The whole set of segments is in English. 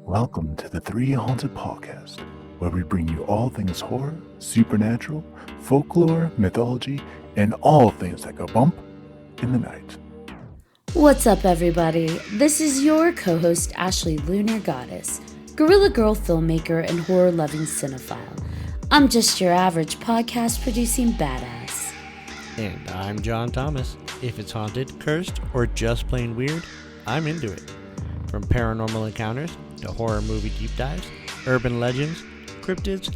Welcome to the 3Haunted podcast, where we bring you all things horror, supernatural, folklore, mythology, and all things that go bump in the night. What's up, everybody? This is your co-host, Ashley Lunar Goddess, Gorilla Girl filmmaker and horror-loving cinephile. I'm just your average podcast-producing badass. And I'm John Thomas. If it's haunted, cursed, or just plain weird, I'm into it. From paranormal encounters to horror movie deep dives, urban legends, cryptids,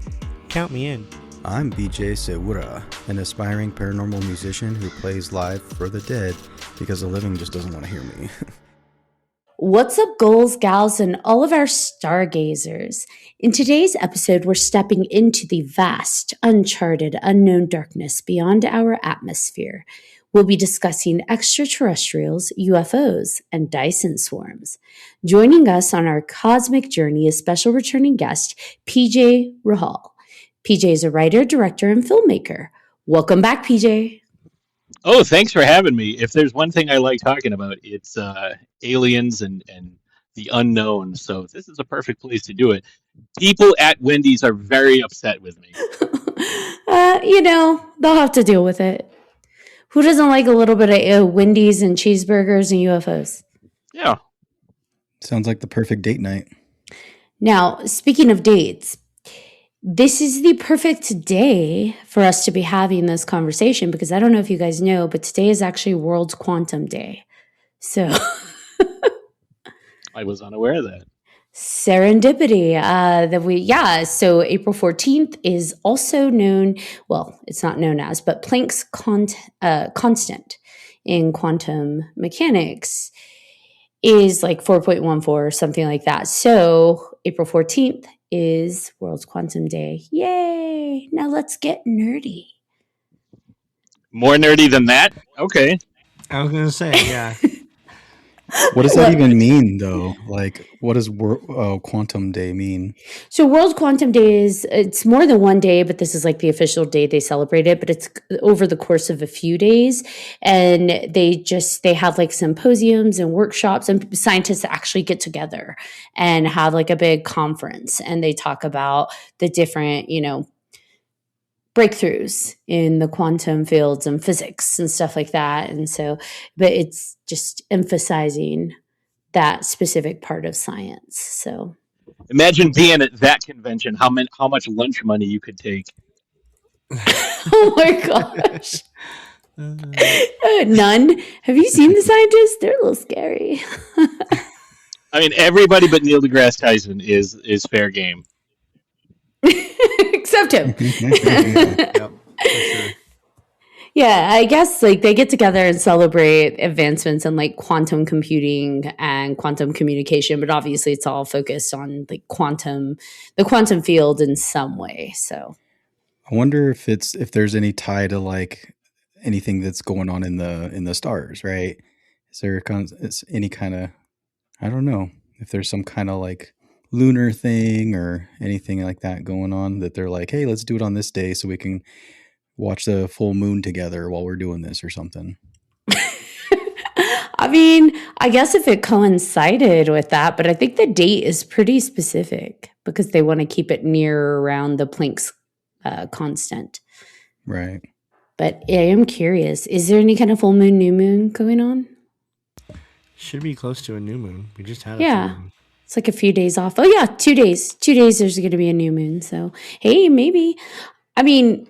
count me in. I'm PJ Rahall, an aspiring paranormal musician who plays live for the dead because the living just doesn't want to hear me. What's up, ghouls, gals, and all of our stargazers? In today's episode, we're stepping into the vast, uncharted, unknown darkness beyond our atmosphere. We'll be discussing extraterrestrials, UFOs, and Dyson Swarms. Joining us on our cosmic journey is special returning guest, PJ Rahall. PJ is a writer, director, and filmmaker. Welcome back, PJ. Oh, thanks for having me. If there's one thing I like talking about, it's aliens and the unknown. So this is a perfect place to do it. People at Wendy's are very upset with me. They'll have to deal with it. Who doesn't like a little bit of Wendy's and cheeseburgers and UFOs? Yeah. Sounds like the perfect date night. Now, speaking of dates, this is the perfect day for us to be having this conversation because I don't know if you guys know, but today is actually World Quantum Day. So I was unaware of that. Serendipity. So April 14th is also known, well, it's not known as, but Planck's constant in quantum mechanics is like 4.14 or something like that. So April 14th is World Quantum Day. Yay! Now let's get nerdy. More nerdy than that? Okay. I was going to say, yeah. What does that even mean, though? Like, what does Quantum Day mean? So World Quantum Day it's more than one day, but this is like the official day they celebrate it, but it's over the course of a few days. And they have like symposiums and workshops, and scientists actually get together and have like a big conference, and they talk about the different, breakthroughs in the quantum fields and physics and stuff like that. And so, but it's just emphasizing that specific part of science. So Imagine being at that convention, how much lunch money you could take. Oh my gosh. None. Have you seen the scientists? They're a little scary. I mean, everybody but Neil deGrasse Tyson is fair game. Except him. Yep, for sure. Yeah, I guess like they get together and celebrate advancements in like quantum computing and quantum communication, but obviously it's all focused on like the quantum field in some way. So I wonder if there's any tie to like anything that's going on in the stars, right? Is there any kind of, I don't know, if there's some kind of like lunar thing or anything like that going on that they're like, hey, let's do it on this day so we can watch the full moon together while we're doing this or something. I mean, I guess if it coincided with that, but I think the date is pretty specific because they want to keep it near or around the Planck's constant. Right. But I am curious, is there any kind of full moon, new moon going on? Should be close to a new moon. We just had a Yeah. full moon. It's like a few days off. Oh yeah, 2 days. 2 days there's going to be a new moon. So, hey, maybe. I mean,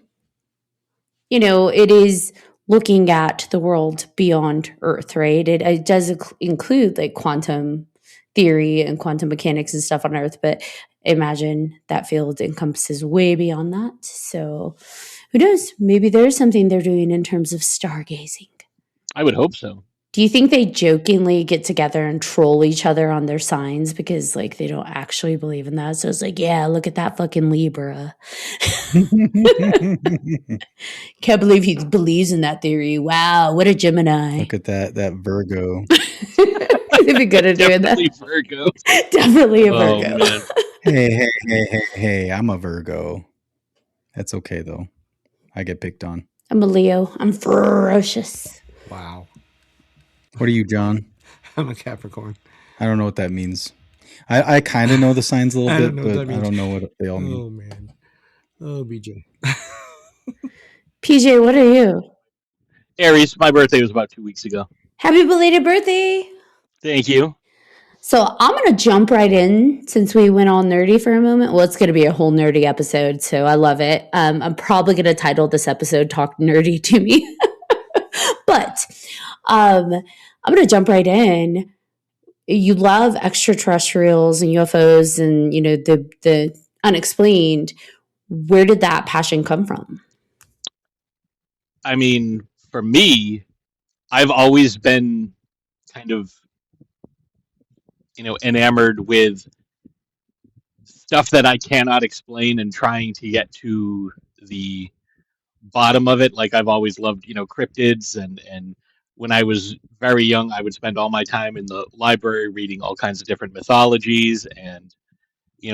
it is looking at the world beyond Earth, right? It does include like quantum theory and quantum mechanics and stuff on Earth, but imagine that field encompasses way beyond that. So, who knows? Maybe there's something they're doing in terms of stargazing. I would hope so. Do you think they jokingly get together and troll each other on their signs because like they don't actually believe in that? So it's like, yeah, look at that fucking Libra. Can't believe he believes in that theory. Wow, what a Gemini. Look at that Virgo. They'd be good at doing that. Definitely Virgo. Definitely a Virgo. Man. Hey, I'm a Virgo. That's okay though. I get picked on. I'm a Leo. I'm ferocious. Wow. What are you, John? I'm a Capricorn. I don't know what that means. I kind of know the signs a little I bit, don't know what that but I means. don't know what they all mean. Oh man. Oh, BJ. PJ, what are you? Aries, my birthday was about 2 weeks ago. Happy belated birthday. Thank you. So I'm going to jump right in since we went all nerdy for a moment. Well, it's going to be a whole nerdy episode, so I love it. I'm probably going to title this episode Talk Nerdy to Me. But I'm going to jump right in. You love extraterrestrials and UFOs and, you know, the unexplained. Where did that passion come from? I mean, for me, I've always been kind of, enamored with stuff that I cannot explain and trying to get to the bottom of it. Like I've always loved, cryptids, and when I was very young, I would spend all my time in the library reading all kinds of different mythologies and,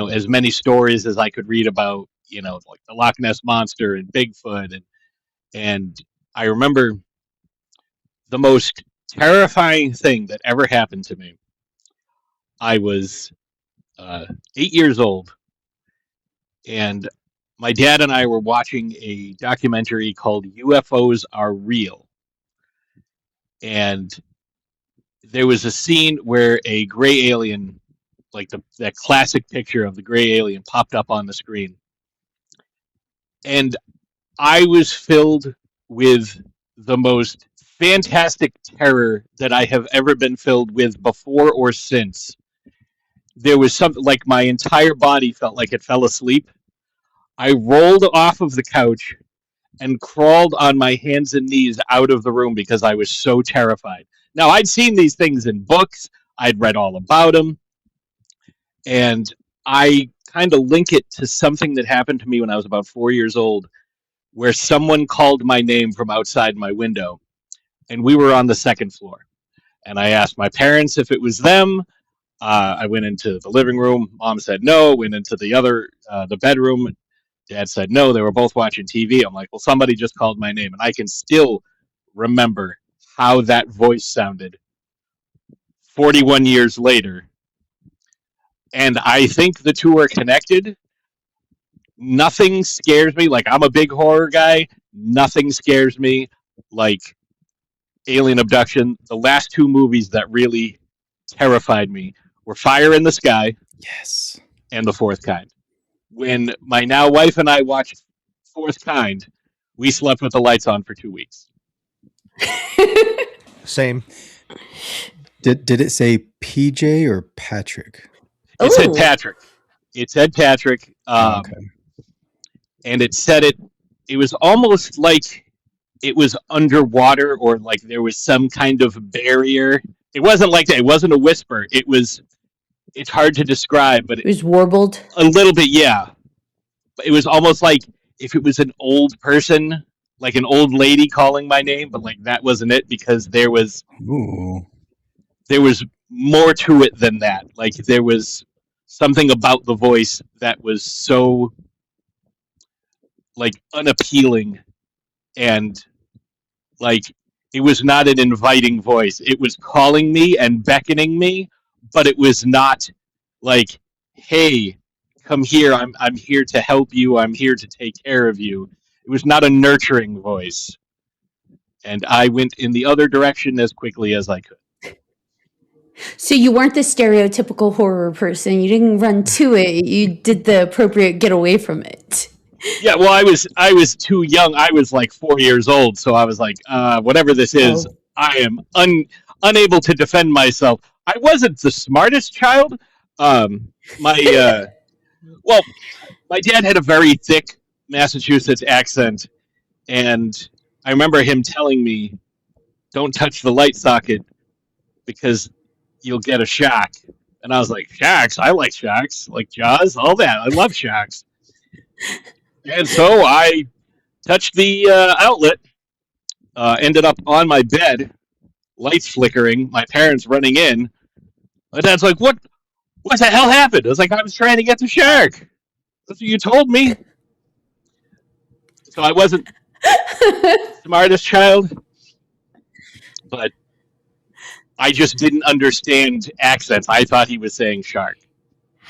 as many stories as I could read about, like the Loch Ness Monster and Bigfoot. And I remember the most terrifying thing that ever happened to me. I was 8 years old, and my dad and I were watching a documentary called UFOs Are Real. And there was a scene where a gray alien, like that classic picture of the gray alien, popped up on the screen. And I was filled with the most fantastic terror that I have ever been filled with before or since. There was something like my entire body felt like it fell asleep. I rolled off of the couch and crawled on my hands and knees out of the room because I was so terrified. Now, I'd seen these things in books. I'd read all about them. And I kind of link it to something that happened to me when I was about 4 years old, where someone called my name from outside my window. And we were on the second floor. And I asked my parents if it was them. I went into the living room. Mom said no. Went into the bedroom. Dad said no. They were both watching TV. I'm like, well, somebody just called my name. And I can still remember how that voice sounded 41 years later. And I think the two are connected. Nothing scares me. Like, I'm a big horror guy. Nothing scares me like alien abduction. The last two movies that really terrified me were Fire in the Sky. Yes. And The Fourth Kind. When my now wife and I watched Fourth Kind, we slept with the lights on for 2 weeks. Same. Did it say PJ or Patrick? It said Patrick. It said Patrick. Okay. And it said it was almost like it was underwater, or like there was some kind of barrier. It wasn't like that. It wasn't a whisper. It's hard to describe, but It was warbled. a little bit, yeah. But it was almost like if it was an old person, like an old lady calling my name, but like that wasn't it, because there was more to it than that. Like there was something about the voice that was so like unappealing, and like it was not an inviting voice. It was calling me and beckoning me, but it was not like, hey, come here, I'm here to help you, I'm here to take care of you. It was not a nurturing voice. And I went in the other direction as quickly as I could. So you weren't the stereotypical horror person. You didn't run to it. You did the appropriate get away from it. Yeah, well, I was too young. I was like 4 years old, so I was like, whatever this is, I am unable to defend myself. I wasn't the smartest child. My dad had a very thick Massachusetts accent, and I remember him telling me, "Don't touch the light socket because you'll get a shock." And I was like, "Shocks? I like shocks, like Jaws, all that. I love shocks." And so I touched the outlet, ended up on my bed, lights flickering, my parents running in. My dad's like, what the hell happened? I was like, I was trying to get the shark. That's what you told me. So I wasn't the smartest child, but I just didn't understand accents. I thought he was saying shark.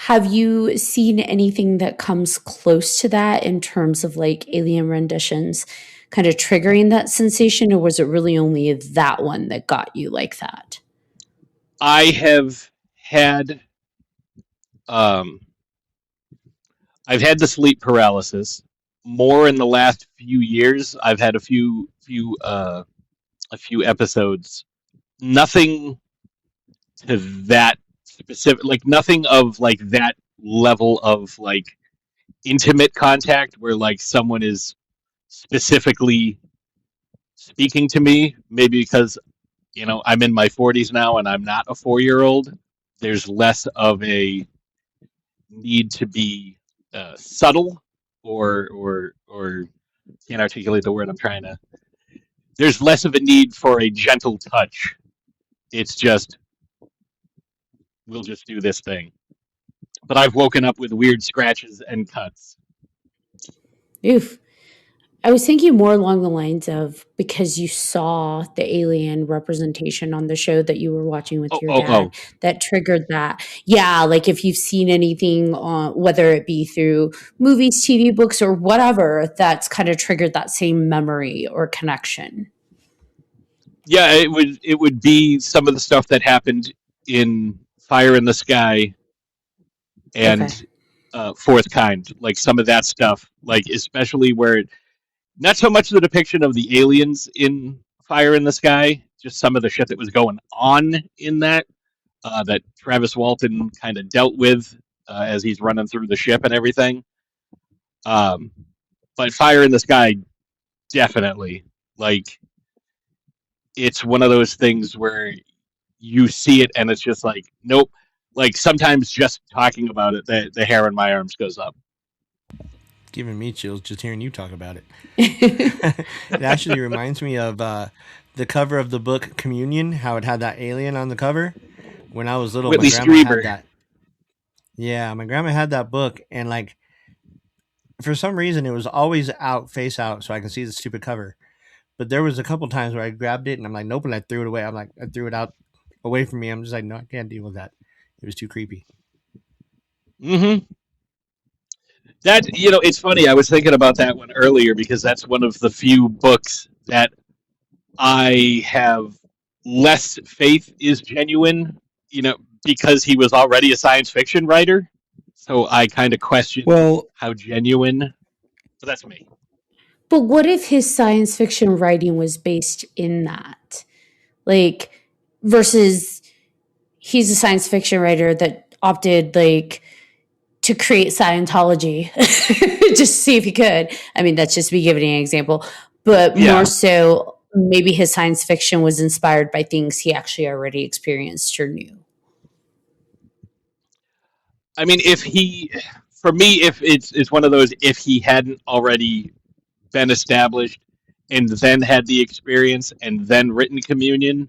Have you seen anything that comes close to that in terms of like alien renditions kind of triggering that sensation, or was it really only that one that got you like that? I have had um, I've had the sleep paralysis more in the last few years. I've had a few episodes. Nothing to that specific, like nothing of like that level of like intimate contact where like someone is specifically speaking to me. Maybe because I'm in my 40s now and I'm not a 4-year-old. There's less of a need to be subtle or can't articulate the word I'm trying to. There's less of a need for a gentle touch. It's just we'll just do this thing. But I've woken up with weird scratches and cuts. Oof. I was thinking more along the lines of because you saw the alien representation on the show that you were watching with your dad, that triggered that. Yeah, like if you've seen anything, whether it be through movies, TV, books, or whatever, that's kind of triggered that same memory or connection. Yeah, it would be some of the stuff that happened in Fire in the Sky and Fourth Kind, like some of that stuff, like especially where not so much the depiction of the aliens in Fire in the Sky, just some of the shit that was going on in that that Travis Walton kind of dealt with as he's running through the ship and everything. But Fire in the Sky, definitely, like it's one of those things where you see it and it's just like, nope. Like sometimes just talking about it, the hair on my arms goes up. Giving me chills just hearing you talk about it. It actually reminds me of the cover of the book Communion, how it had that alien on the cover. When I was little, Whitley my grandma Strieber. had that. Yeah, my grandma had that book, and like for some reason it was always out, face out, so I could see the stupid cover. But there was a couple times where I grabbed it and I'm like, nope, and I threw it away. I threw it out away from me. I'm just like, no, I can't deal with that. It was too creepy. Mm-hmm. That, it's funny. I was thinking about that one earlier because that's one of the few books that I have less faith is genuine, because he was already a science fiction writer. So I kind of question how genuine. But that's me. But what if his science fiction writing was based in that? Like, versus he's a science fiction writer that opted, like, to create Scientology just to see if he could. I mean, that's just me giving an example. But more so, maybe his science fiction was inspired by things he actually already experienced or knew. I mean, if it's one of those, if he hadn't already been established and then had the experience and then written Communion,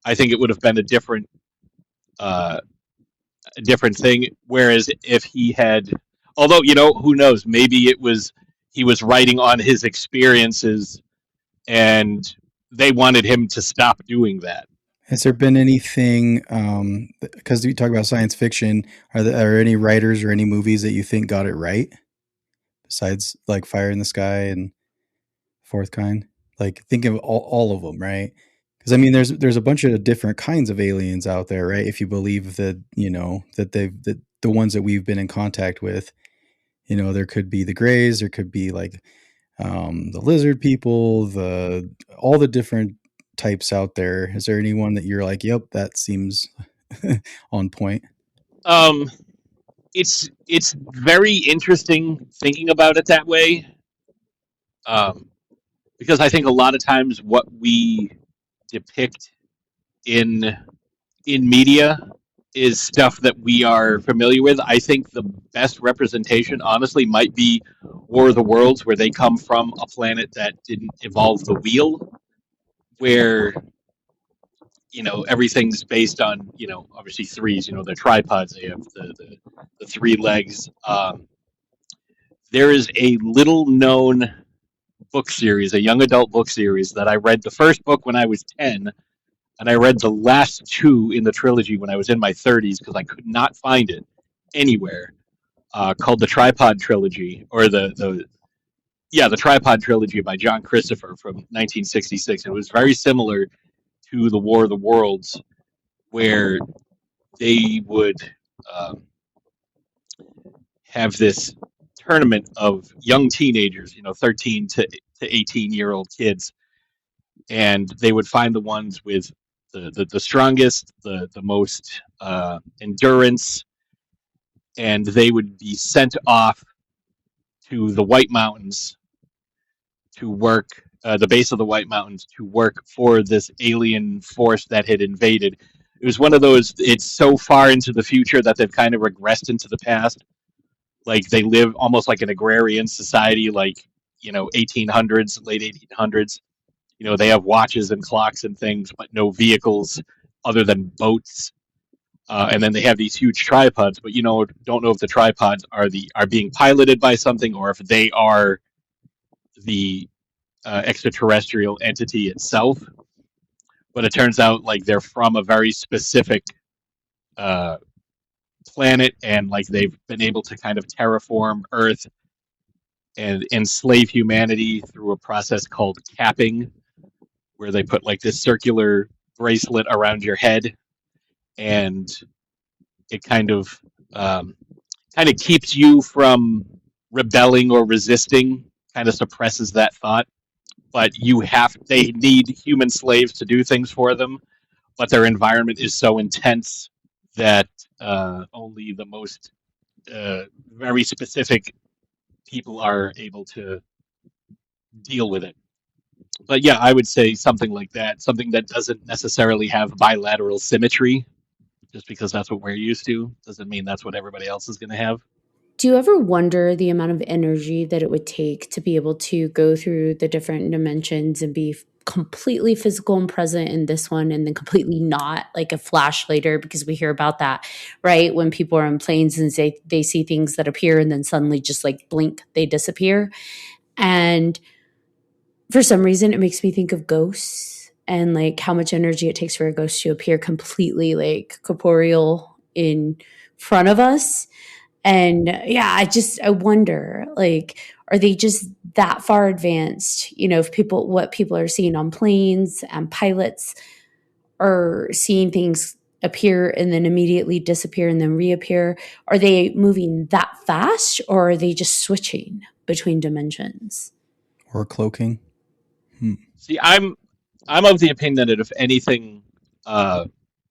I think it would have been a different thing. Whereas if he had, although, who knows, maybe he was writing on his experiences and they wanted him to stop doing that. Has there been anything, because you talk about science fiction, are there any writers or any movies that you think got it right? Besides like Fire in the Sky and Fourth Kind? Like think of all of them, right? Because I mean, there's a bunch of different kinds of aliens out there, right? If you believe that, that the ones that we've been in contact with, there could be the Greys, there could be like the lizard people, all the different types out there. Is there anyone that you're like, yep, that seems on point? It's very interesting thinking about it that way, because I think a lot of times what we depict in media is stuff that we are familiar with. I think the best representation, honestly, might be War of the Worlds, where they come from a planet that didn't evolve the wheel, where everything's based on obviously threes. The tripods. They have the 3 legs. There is a little known book series, a young adult book series that I read the first book when I was 10, and I read the last 2 in the trilogy when I was in my 30s because I could not find it. anywhere, called the Tripod Trilogy, or the Tripod Trilogy by John Christopher from 1966. It was very similar to the War of the Worlds, where they would have this tournament of young teenagers, 13 to 18-year-old kids, and they would find the ones with the strongest, the most endurance, and they would be sent off to the White Mountains to work, the base of the White Mountains, to work for this alien force that had invaded. It was one of those, it's so far into the future that they've kind of regressed into the past. Like, they live almost like an agrarian society, like, 1800s, late 1800s. They have watches and clocks and things, but no vehicles other than boats. And then they have these huge tripods, but don't know if the tripods are being piloted by something, or if they are the extraterrestrial entity itself. But it turns out like they're from a very specific planet, and like they've been able to kind of terraform Earth and enslave humanity through a process called capping, where they put like this circular bracelet around your head, and it kind of keeps you from rebelling or resisting, kind of suppresses that thought. But they need human slaves to do things for them, but their environment is so intense that only the most very specific people are able to deal with it. But yeah, I would say something like that, something that doesn't necessarily have bilateral symmetry. Just because that's what we're used to doesn't mean that's what everybody else is going to have. Do you ever wonder the amount of energy that it would take to be able to go through the different dimensions and be completely physical and present in this one, and then completely not, like a flash later? Because we hear about that, right? When people are in planes and they see things that appear and then suddenly just like blink, they disappear. And for some reason, it makes me think of ghosts and like how much energy it takes for a ghost to appear completely like corporeal in front of us. And yeah, I wonder, like, are they just that far advanced? If what people are seeing on planes and pilots are seeing things appear and then immediately disappear and then reappear. Are they moving that fast, or are they just switching between dimensions? Or cloaking? See, I'm of the opinion that if anything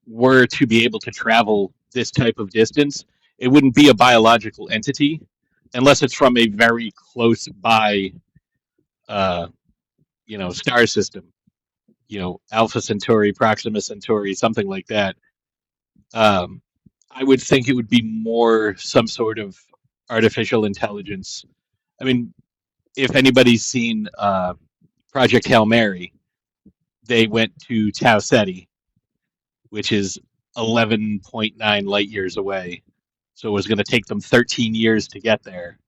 were to be able to travel this type of distance, it wouldn't be a biological entity unless it's from a very close by star system, Alpha Centauri, Proxima Centauri, something like that. I would think it would be more some sort of artificial intelligence. I mean, if anybody's seen Project Hail Mary, they went to Tau Ceti, which is 11.9 light years away. So it was going to take them 13 years to get there.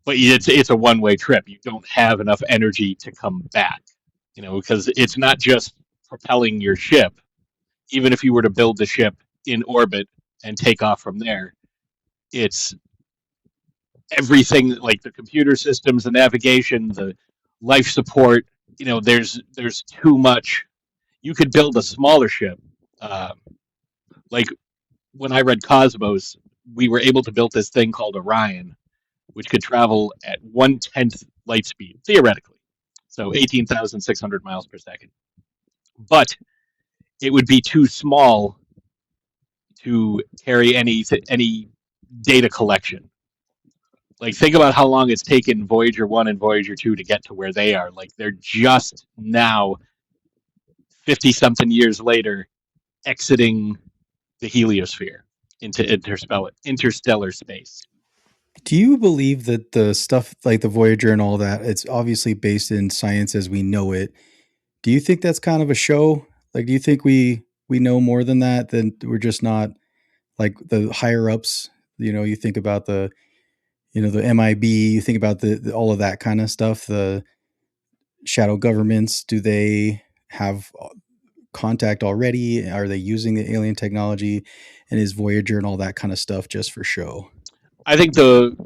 But it's a one-way trip. You don't have enough energy to come back, because it's not just propelling your ship. Even if you were to build the ship in orbit and take off from there, it's everything, like the computer systems, the navigation, the life support. There's too much. You could build a smaller ship. Like when I read Cosmos, we were able to build this thing called Orion, which could travel at 1/10 light speed, theoretically. So 18,600 miles per second. But it would be too small to carry any data collection. Like, think about how long it's taken Voyager 1 and Voyager 2 to get to where they are. Like, they're just now, 50-something years later, exiting the heliosphere into interstellar space. Do you believe that the stuff like the Voyager and all that, it's obviously based in science as we know it? Do you think that's kind of a show? Like, do you think we know more than that, than we're just not like the higher ups? You think about the MIB, you think about the all of that kind of stuff, the shadow governments. Do they have contact already? Are they using the alien technology? and is Voyager and all that kind of stuff just for show? I think the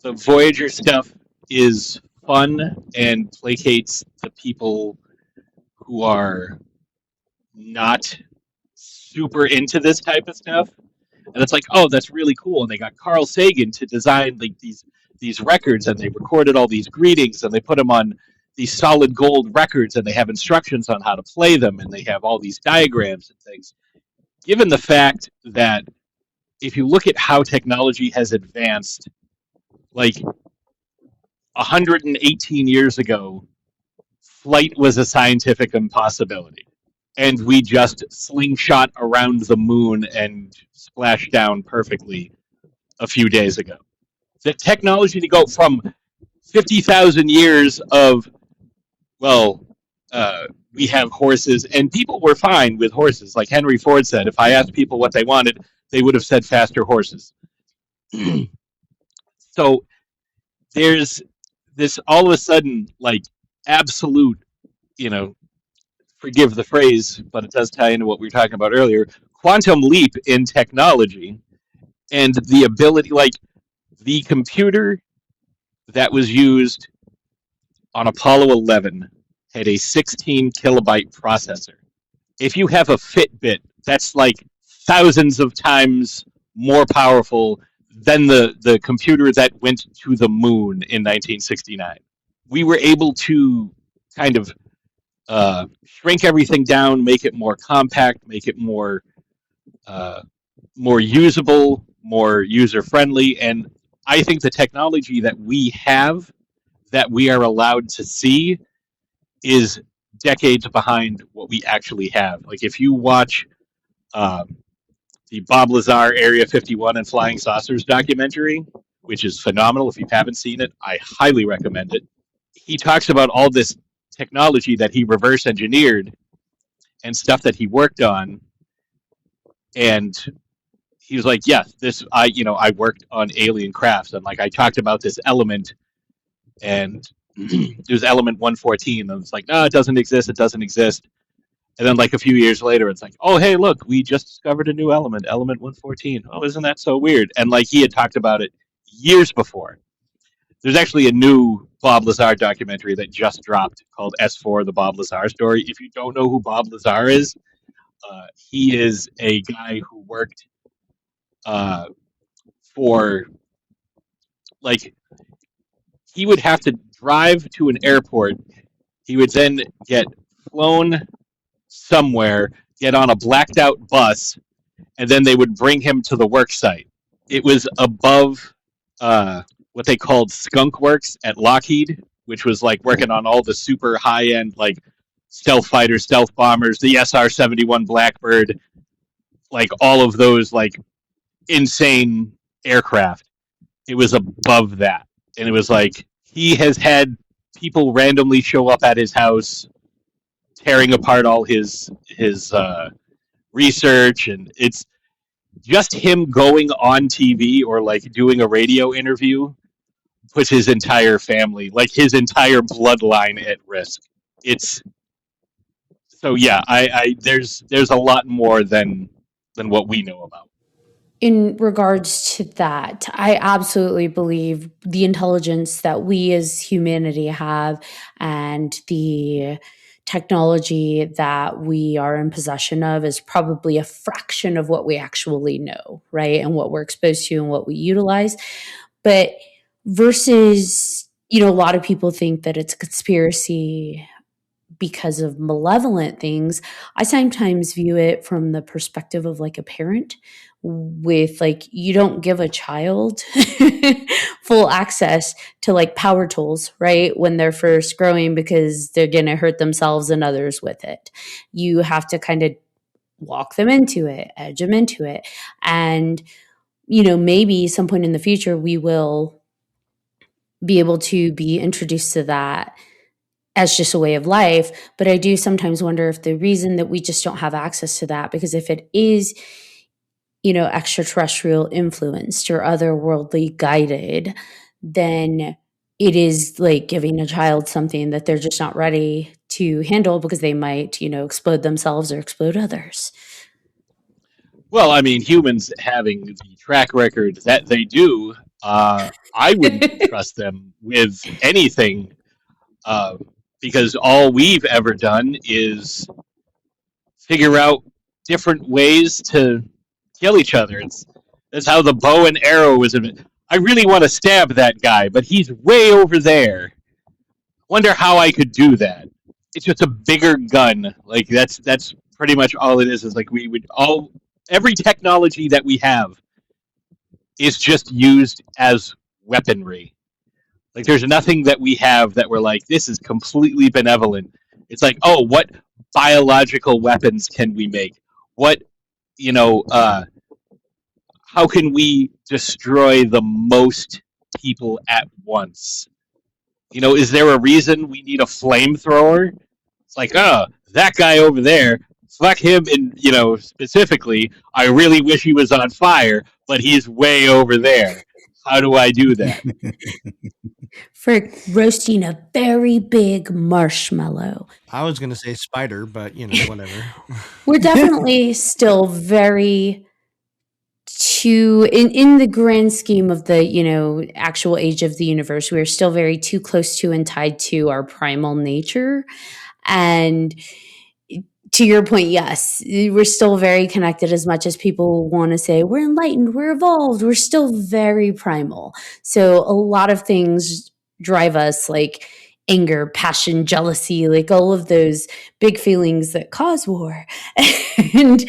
Voyager stuff is fun and placates the people who are not super into this type of stuff. And it's like, oh, that's really cool. And they got Carl Sagan to design like these records, and they recorded all these greetings, and they put them on these solid gold records, and they have instructions on how to play them, and they have all these diagrams and things. Given the fact that if you look at how technology has advanced, like 118 years ago, flight was a scientific impossibility. And we just slingshot around the moon and splashed down perfectly a few days ago. The technology to go from 50,000 years of, we have horses, and people were fine with horses. Like Henry Ford said, if I asked people what they wanted, they would have said faster horses. So there's this all of a sudden, like, absolute, forgive the phrase, but it does tie into what we were talking about earlier, quantum leap in technology, and the ability, like, the computer that was used on Apollo 11 had a 16 kilobyte processor. If you have a Fitbit, that's like thousands of times more powerful than the computer that went to the moon in 1969. We were able to kind of shrink everything down, make it more compact, make it more usable, more user-friendly, and I think the technology that we have, that we are allowed to see, is decades behind what we actually have. Like, if you watch the Bob Lazar Area 51 and Flying Saucers documentary, which is phenomenal. If you haven't seen it, I highly recommend it. He talks about all this technology that he reverse engineered and stuff that he worked on, and he was like, yes, I worked on alien crafts, and like I talked about this element, and it was element 114, and it's like, no, it doesn't exist, and then like a few years later, it's like, oh, hey, look, we just discovered a new element 114. Oh, isn't that so weird? And like he had talked about it years before. There's actually a new Bob Lazar documentary that just dropped called S4, the Bob Lazar story. If you don't know who Bob Lazar is, he is a guy who worked for, like, he would have to drive to an airport. He would then get flown somewhere, get on a blacked out bus, and then they would bring him to the work site. It was above what they called skunk works at Lockheed, which was like working on all the super high end, like, stealth fighters, stealth bombers, the SR-71 Blackbird, like all of those like insane aircraft. It was above that, and it was like he has had people randomly show up at his house, tearing apart all his research, and it's just him going on TV or like doing a radio interview puts his entire family, like his entire bloodline, at risk. It's so yeah. I there's a lot more than what we know about. In regards to that, I absolutely believe the intelligence that we as humanity have and the technology that we are in possession of is probably a fraction of what we actually know, right? And what we're exposed to and what we utilize. But versus, a lot of people think that it's a conspiracy because of malevolent things. I sometimes view it from the perspective of like a parent, with like, you don't give a child full access to like power tools, right? When they're first growing, because they're going to hurt themselves and others with it. You have to kind of walk them into it, edge them into it. And, maybe some point in the future, we will be able to be introduced to that as just a way of life. But I do sometimes wonder if the reason that we just don't have access to that, because if it is, extraterrestrial influenced or otherworldly guided, then it is like giving a child something that they're just not ready to handle, because they might, explode themselves or explode others. Well, I mean, humans having the track record that they do, I wouldn't trust them with anything, because all we've ever done is figure out different ways to kill each other. That's how the bow and arrow was invented. I really want to stab that guy, but he's way over there. Wonder how I could do that. It's just a bigger gun. Like that's pretty much all it is. Is like every technology that we have is just used as weaponry. Like there's nothing that we have that we're like, this is completely benevolent. It's like, oh, what biological weapons can we make? What, how can we destroy the most people at once? Is there a reason we need a flamethrower? It's like, oh, that guy over there, fuck him, and specifically, I really wish he was on fire, but he's way over there. How do I do that? For roasting a very big marshmallow. I was going to say spider, but whatever. We're definitely still very in the grand scheme of the actual age of the universe, we're still very too close to and tied to our primal nature. And to your point, yes, we're still very connected. As much as people want to say we're enlightened, we're evolved, we're still very primal. So a lot of things drive us, like anger, passion, jealousy, like all of those big feelings that cause war and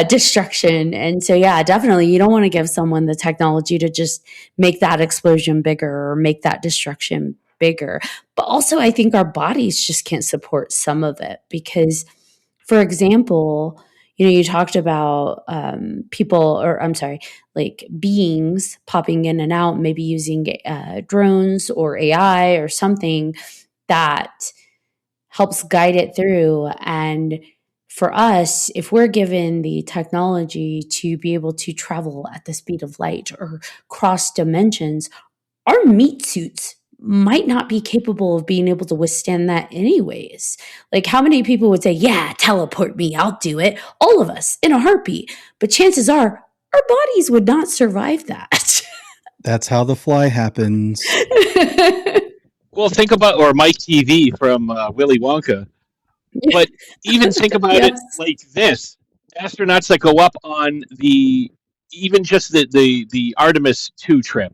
destruction. And so, yeah, definitely you don't want to give someone the technology to just make that explosion bigger or make that destruction bigger. But also I think our bodies just can't support some of it because, for example, you talked about beings popping in and out, maybe using drones or AI or something that helps guide it through. And for us, if we're given the technology to be able to travel at the speed of light or cross dimensions, our meat suits might not be capable of being able to withstand that anyways. Like how many people would say, yeah, teleport me, I'll do it. All of us in a heartbeat. But chances are our bodies would not survive that. That's how the fly happens. Well, think about, or Mike TV from Willy Wonka. But even think about it like this. Astronauts that go up on the Artemis 2 trip,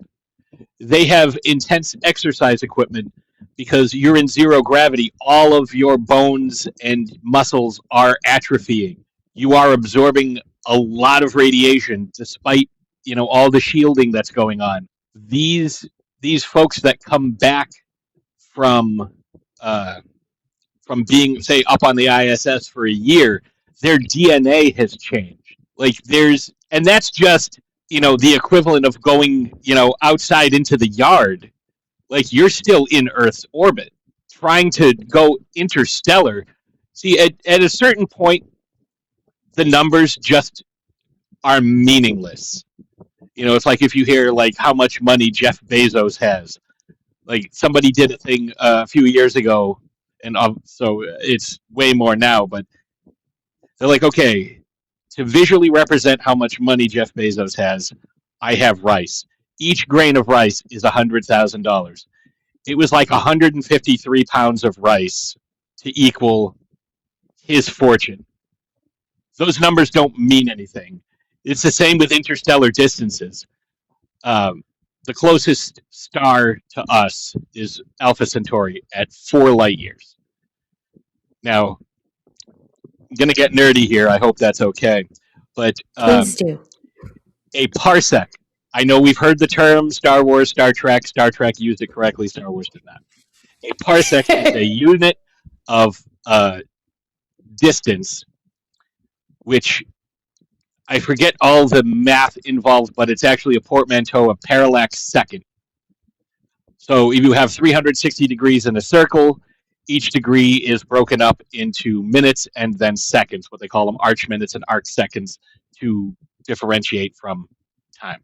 they have intense exercise equipment because you're in zero gravity. All of your bones and muscles are atrophying. You are absorbing a lot of radiation despite, all the shielding that's going on. These folks that come back from being, say, up on the ISS for a year, their DNA has changed. Like and that's just the equivalent of going, outside into the yard. Like you're still in Earth's orbit, trying to go interstellar. See, at a certain point, the numbers just are meaningless. It's like if you hear like how much money Jeff Bezos has. Like somebody did a thing a few years ago, and so it's way more now, but they're like, okay, to visually represent how much money Jeff Bezos has, I have rice. Each grain of rice is $100,000. It was like 153 pounds of rice to equal his fortune. Those numbers don't mean anything. It's the same with interstellar distances. The closest star to us is Alpha Centauri at 4 light years. Now, I'm going to get nerdy here. I hope that's okay. But please do. A parsec. I know we've heard the term Star Wars, Star Trek. Star Trek used it correctly. Star Wars did not. A parsec is a unit of distance, which I forget all the math involved, but it's actually a portmanteau of parallax second. So if you have 360 degrees in a circle, each degree is broken up into minutes and then seconds, what they call them arc minutes and arc seconds, to differentiate from time.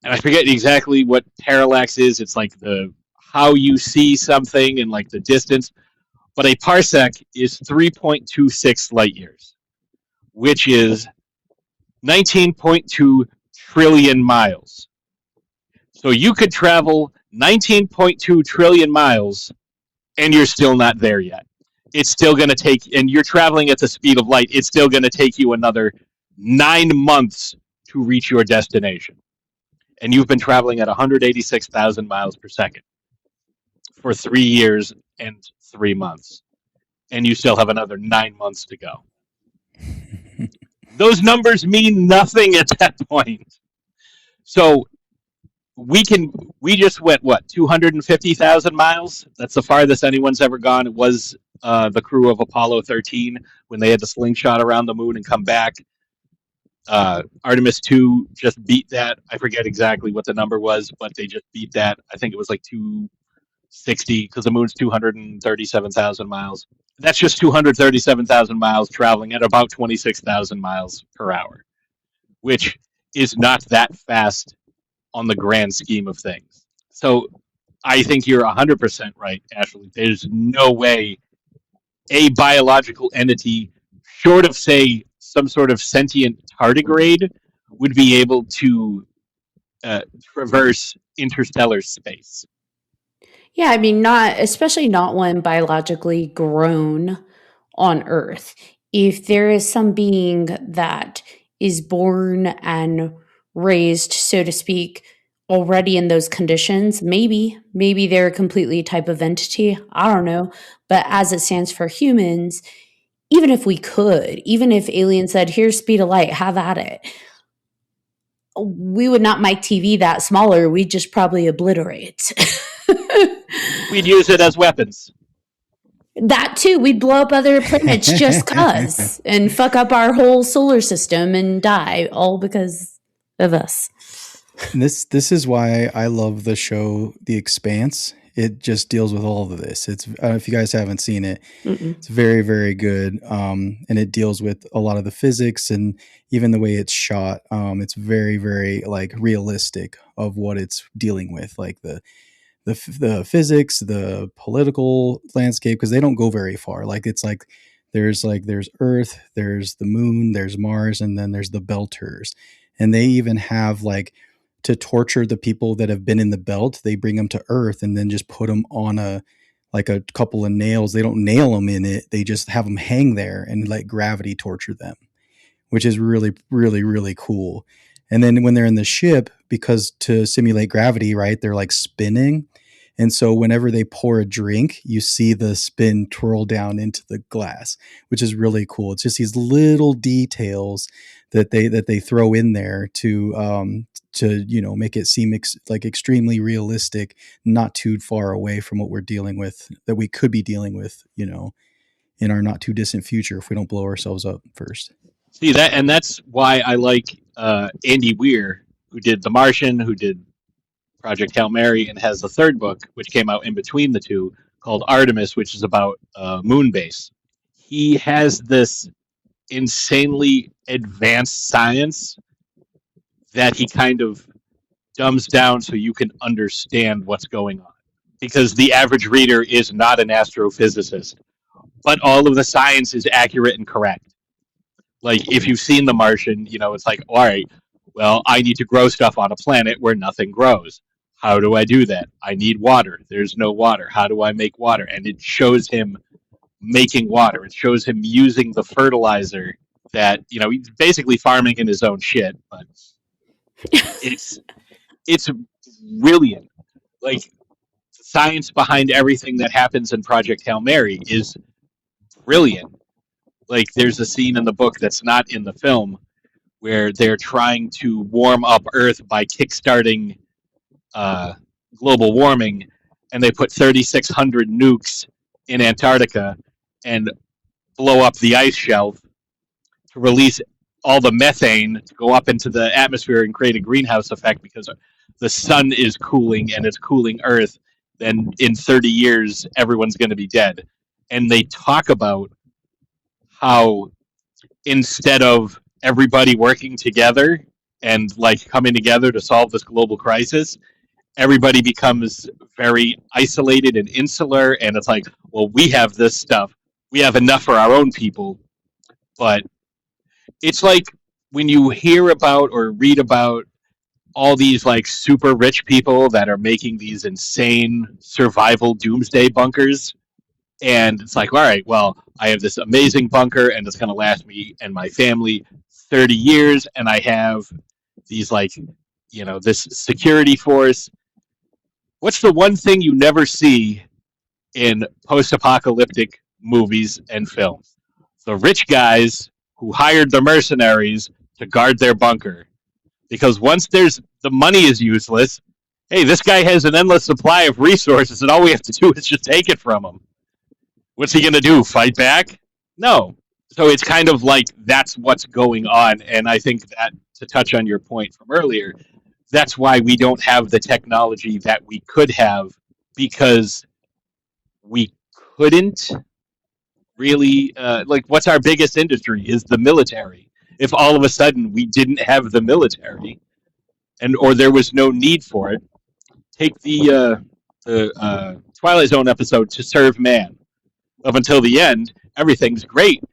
And I forget exactly what parallax is. It's like how you see something and like the distance. But a parsec is 3.26 light years, which is 19.2 trillion miles. So you could travel 19.2 trillion miles and you're still not there yet. It's still going to take, and you're traveling at the speed of light, it's still going to take you another 9 months to reach your destination. And you've been traveling at 186,000 miles per second for 3 years and 3 months. And you still have another 9 months to go. Those numbers mean nothing at that point. So we just went, 250,000 miles? That's the farthest anyone's ever gone. It was the crew of Apollo 13 when they had the slingshot around the moon and come back. Artemis 2 just beat that. I forget exactly what the number was, but they just beat that. I think it was like 260 because the moon's 237,000 miles. That's just 237,000 miles traveling at about 26,000 miles per hour, which is not that fast on the grand scheme of things. So I think you're 100% right, Ashley. There's no way a biological entity, short of, say, some sort of sentient tardigrade, would be able to traverse interstellar space. Yeah, I mean, especially not one biologically grown on Earth. If there is some being that is born and raised, so to speak, already in those conditions, maybe they're a completely type of entity. I don't know. But as it stands for humans, even if aliens said, here's speed of light, have at it, we would not make TV that smaller. We'd just probably obliterate. We'd use it as weapons. That too. We'd blow up other planets just cause and fuck up our whole solar system and die, all because of us. This is why I love the show The Expanse. It just deals with all of this. It's if you guys haven't seen it, it's very, very good. And it deals with a lot of the physics and even the way it's shot. It's very, very like realistic of what it's dealing with, like the physics, the political landscape, because they don't go very far. There's Earth, there's the moon, there's Mars, and then there's the Belters. And they even have to torture the people that have been in the belt, they bring them to Earth and then just put them on a couple of nails. They don't nail them in it. They just have them hang there and let gravity torture them, which is really, really, really cool. And then when they're in the ship, because to simulate gravity, right, they're spinning. And so whenever they pour a drink, you see the spin twirl down into the glass, which is really cool. It's just these little details that they throw in there to make it seem extremely realistic, not too far away from what we're dealing with, that we could be dealing with, in our not too distant future if we don't blow ourselves up first. See that, and that's why I like Andy Weir, who did The Martian, who did Project Hail Mary, and has the third book, which came out in between the two, called Artemis, which is about moon base. He has this insanely advanced science that he kind of dumbs down so you can understand what's going on. Because the average reader is not an astrophysicist, but all of the science is accurate and correct. If you've seen The Martian, it's all right, well, I need to grow stuff on a planet where nothing grows. How do I do that? I need water. There's no water. How do I make water? And it shows him making water. It shows him using the fertilizer that, he's basically farming in his own shit, but it's brilliant. The science behind everything that happens in Project Hail Mary is brilliant. There's a scene in the book that's not in the film where they're trying to warm up Earth by kickstarting global warming, and they put 3,600 nukes in Antarctica and blow up the ice shelf to release all the methane to go up into the atmosphere and create a greenhouse effect because the sun is cooling and it's cooling Earth. Then in 30 years, everyone's going to be dead. And they talk about how instead of everybody working together and coming together to solve this global crisis, everybody becomes very isolated and insular, and it's well, we have this stuff. We have enough for our own people. But it's when you hear about or read about all these like super rich people that are making these insane survival doomsday bunkers, and it's like, all right, well, I have this amazing bunker and it's going to last me and my family 30 years, and I have these like, this security force. What's the one thing you never see in post-apocalyptic movies and films? The rich guys who hired the mercenaries to guard their bunker. Because once the money is useless, hey, this guy has an endless supply of resources, and all we have to do is just take it from him. What's he going to do, fight back? No. So it's kind of like that's what's going on, and I think that, to touch on your point from earlier, that's why we don't have the technology that we could have, because we couldn't really, what's our biggest industry is the military. If all of a sudden we didn't have the military, or there was no need for it, take the Twilight Zone episode To Serve Man. Up until the end, everything's great.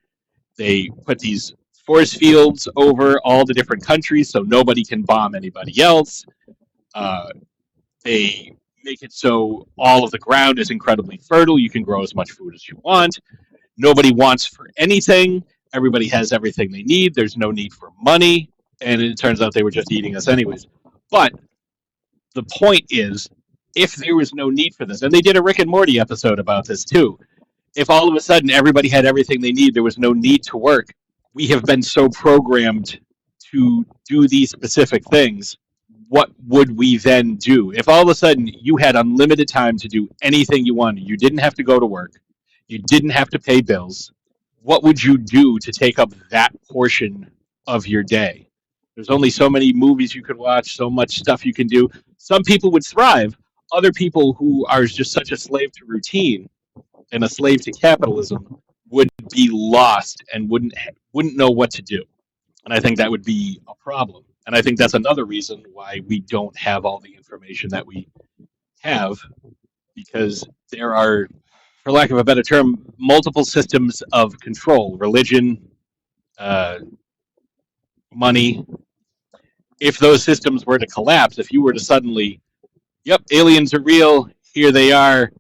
They put these force fields over all the different countries so nobody can bomb anybody else. They make it so all of the ground is incredibly fertile. You can grow as much food as you want. Nobody wants for anything. Everybody has everything they need. There's no need for money. And it turns out they were just eating us anyways. But the point is, if there was no need for this, and they did a Rick and Morty episode about this too, if all of a sudden everybody had everything they need, there was no need to work. We have been so programmed to do these specific things. What would we then do? If all of a sudden you had unlimited time to do anything you wanted, you didn't have to go to work, you didn't have to pay bills, what would you do to take up that portion of your day? There's only so many movies you could watch, so much stuff you can do. Some people would thrive. Other people who are just such a slave to routine and a slave to capitalism would be lost and wouldn't know what to do. And I think that would be a problem. And I think that's another reason why we don't have all the information that we have, because there are, for lack of a better term, multiple systems of control: religion, money. If those systems were to collapse, if you were to suddenly, yep, aliens are real, here they are,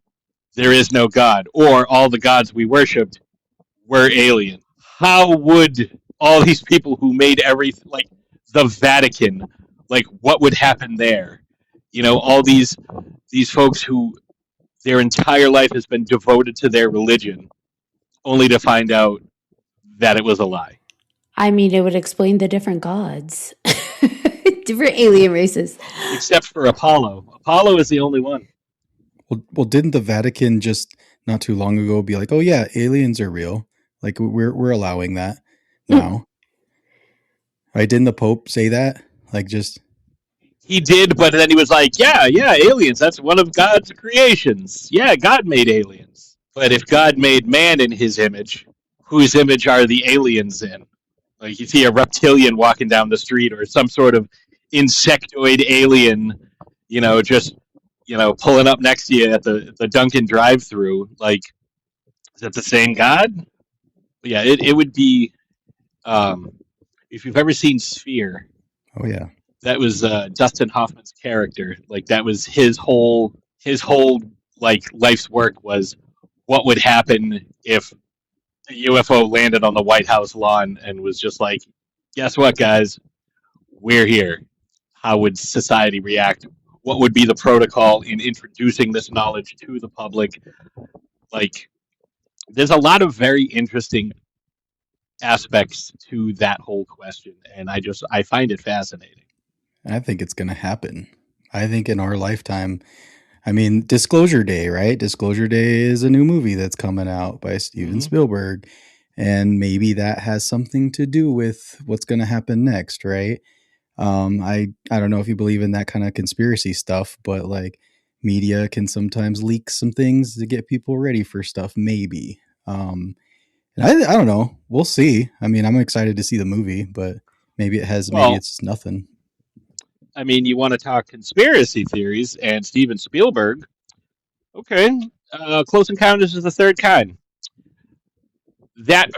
there is no God, or all the gods we worshipped were alien, how would all these people who made everything, like the Vatican, like what would happen there? All these folks who their entire life has been devoted to their religion, only to find out that it was a lie. I mean, it would explain the different gods, different alien races. Except for Apollo. Apollo is the only one. Well, didn't the Vatican just not too long ago be like, "Oh yeah, aliens are real. Like we're allowing that now." Right? Didn't the Pope say that? Like just He did, but then he was like, yeah, aliens, that's one of God's creations. Yeah, God made aliens. But if God made man in his image, whose image are the aliens in? Like you see a reptilian walking down the street, or some sort of insectoid alien, just pulling up next to you at the Dunkin' drive-thru. Like, is that the same God? But yeah, it would be. If you've ever seen Sphere, oh yeah, that was Dustin Hoffman's character. Like that was his whole like life's work was what would happen if a UFO landed on the White House lawn and was just like, guess what, guys, we're here. How would society react? What would be the protocol in introducing this knowledge to the public? Like, there's a lot of very interesting aspects to that whole question, and I find it fascinating. I think it's going to happen. I think in our lifetime. I mean, Disclosure Day, right? Disclosure Day is a new movie that's coming out by Steven Spielberg, and maybe that has something to do with what's going to happen next, right? I don't know if you believe in that kind of conspiracy stuff, but like media can sometimes leak some things to get people ready for stuff, maybe. And I don't know. We'll see. I mean, I'm excited to see the movie, but maybe it's just nothing. I mean, you want to talk conspiracy theories and Steven Spielberg. Okay. Close Encounters of the Third Kind. That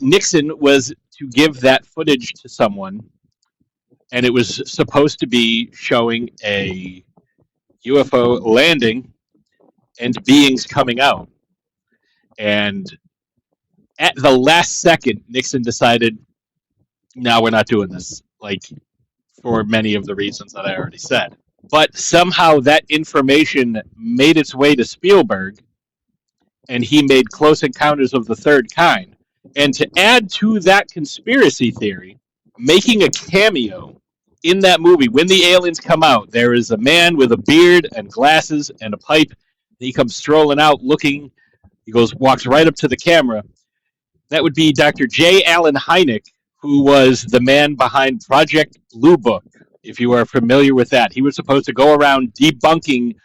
Nixon was to give that footage to someone, and it was supposed to be showing a UFO landing and beings coming out. And at the last second, Nixon decided, no, we're not doing this, like, for many of the reasons that I already said. But somehow that information made its way to Spielberg, and he made Close Encounters of the Third Kind. And to add to that conspiracy theory, making a cameo in that movie, when the aliens come out, there is a man with a beard and glasses and a pipe. He comes strolling out looking, walks right up to the camera. That would be Dr. J. Allen Hynek, who was the man behind Project Blue Book, if you are familiar with that. He was supposed to go around debunking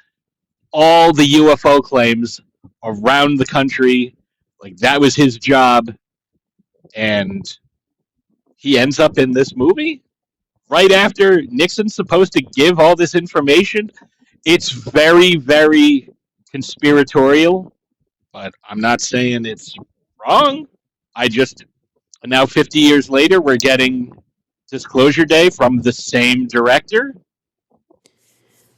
all the UFO claims around the country. Like, that was his job. And he ends up in this movie right after Nixon's supposed to give all this information. It's very, very conspiratorial, but I'm not saying it's wrong. Now 50 years later, we're getting Disclosure Day from the same director.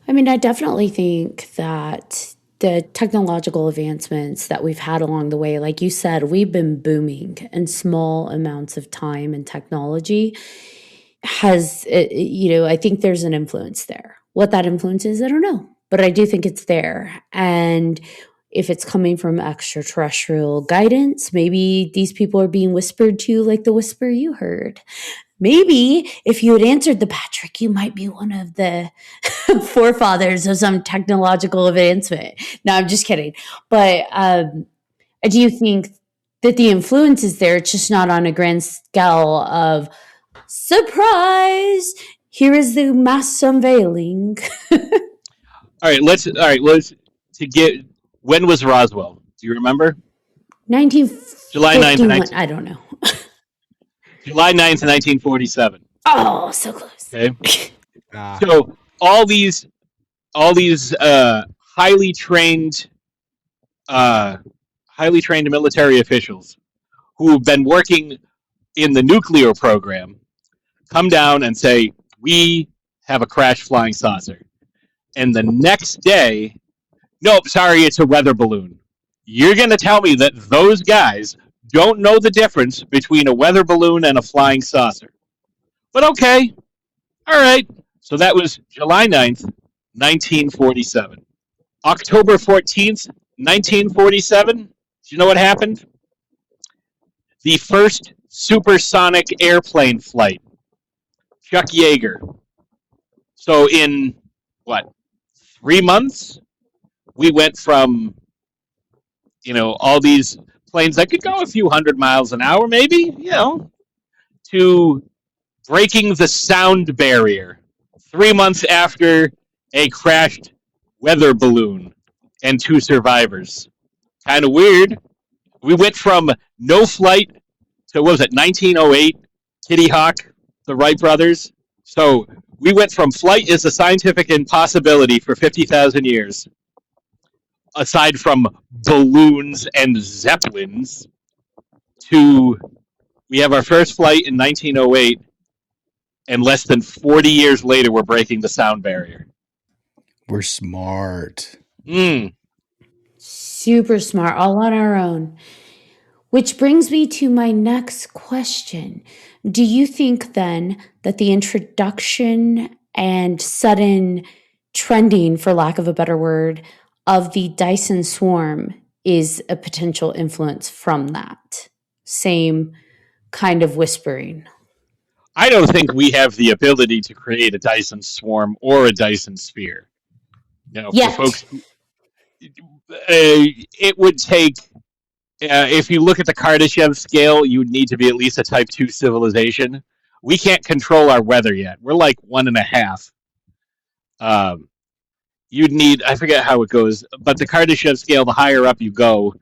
I mean, I definitely think that the technological advancements that we've had along the way, like you said, we've been booming in small amounts of time and technology has, I think there's an influence there. What that influence is, I don't know, but I do think it's there. And if it's coming from extraterrestrial guidance, maybe these people are being whispered to like the whisper you heard. Maybe if you had answered the Patrick, you might be one of the forefathers of some technological advancement. No, I'm just kidding. But I do think that the influence is there. It's just not on a grand scale of surprise. Here is the mass unveiling. When was Roswell? Do you remember? July 9th. I don't know. July 9th, 1947. Oh, so close. Okay. So all these highly trained military officials who have been working in the nuclear program come down and say, we have a crashed flying saucer. And the next day, nope, sorry, it's a weather balloon. You're going to tell me that those guys don't know the difference between a weather balloon and a flying saucer. But okay. All right. So that was July 9th, 1947. October 14th, 1947. Do you know what happened? The first supersonic airplane flight. Chuck Yeager. So in, 3 months? We went from, all these planes that could go a few hundred miles an hour, maybe, to breaking the sound barrier 3 months after a crashed weather balloon and 2 survivors. Kind of weird. We went from no flight to, 1908, Kitty Hawk, the Wright brothers. So we went from flight is a scientific impossibility for 50,000 years, aside from balloons and zeppelins, to we have our first flight in 1908, and less than 40 years later, we're breaking the sound barrier. We're smart. Super smart, all on our own. Which brings me to my next question. Do you think then that the introduction and sudden trending, for lack of a better word, of the Dyson Swarm is a potential influence from that same kind of whispering? I don't think we have the ability to create a Dyson Swarm or a Dyson Sphere. For folks, it would take, if you look at the Kardashev scale, you would need to be at least a Type 2 civilization. We can't control our weather yet. We're like 1.5. You'd need, I forget how it goes, but the Kardashev scale, the higher up you go,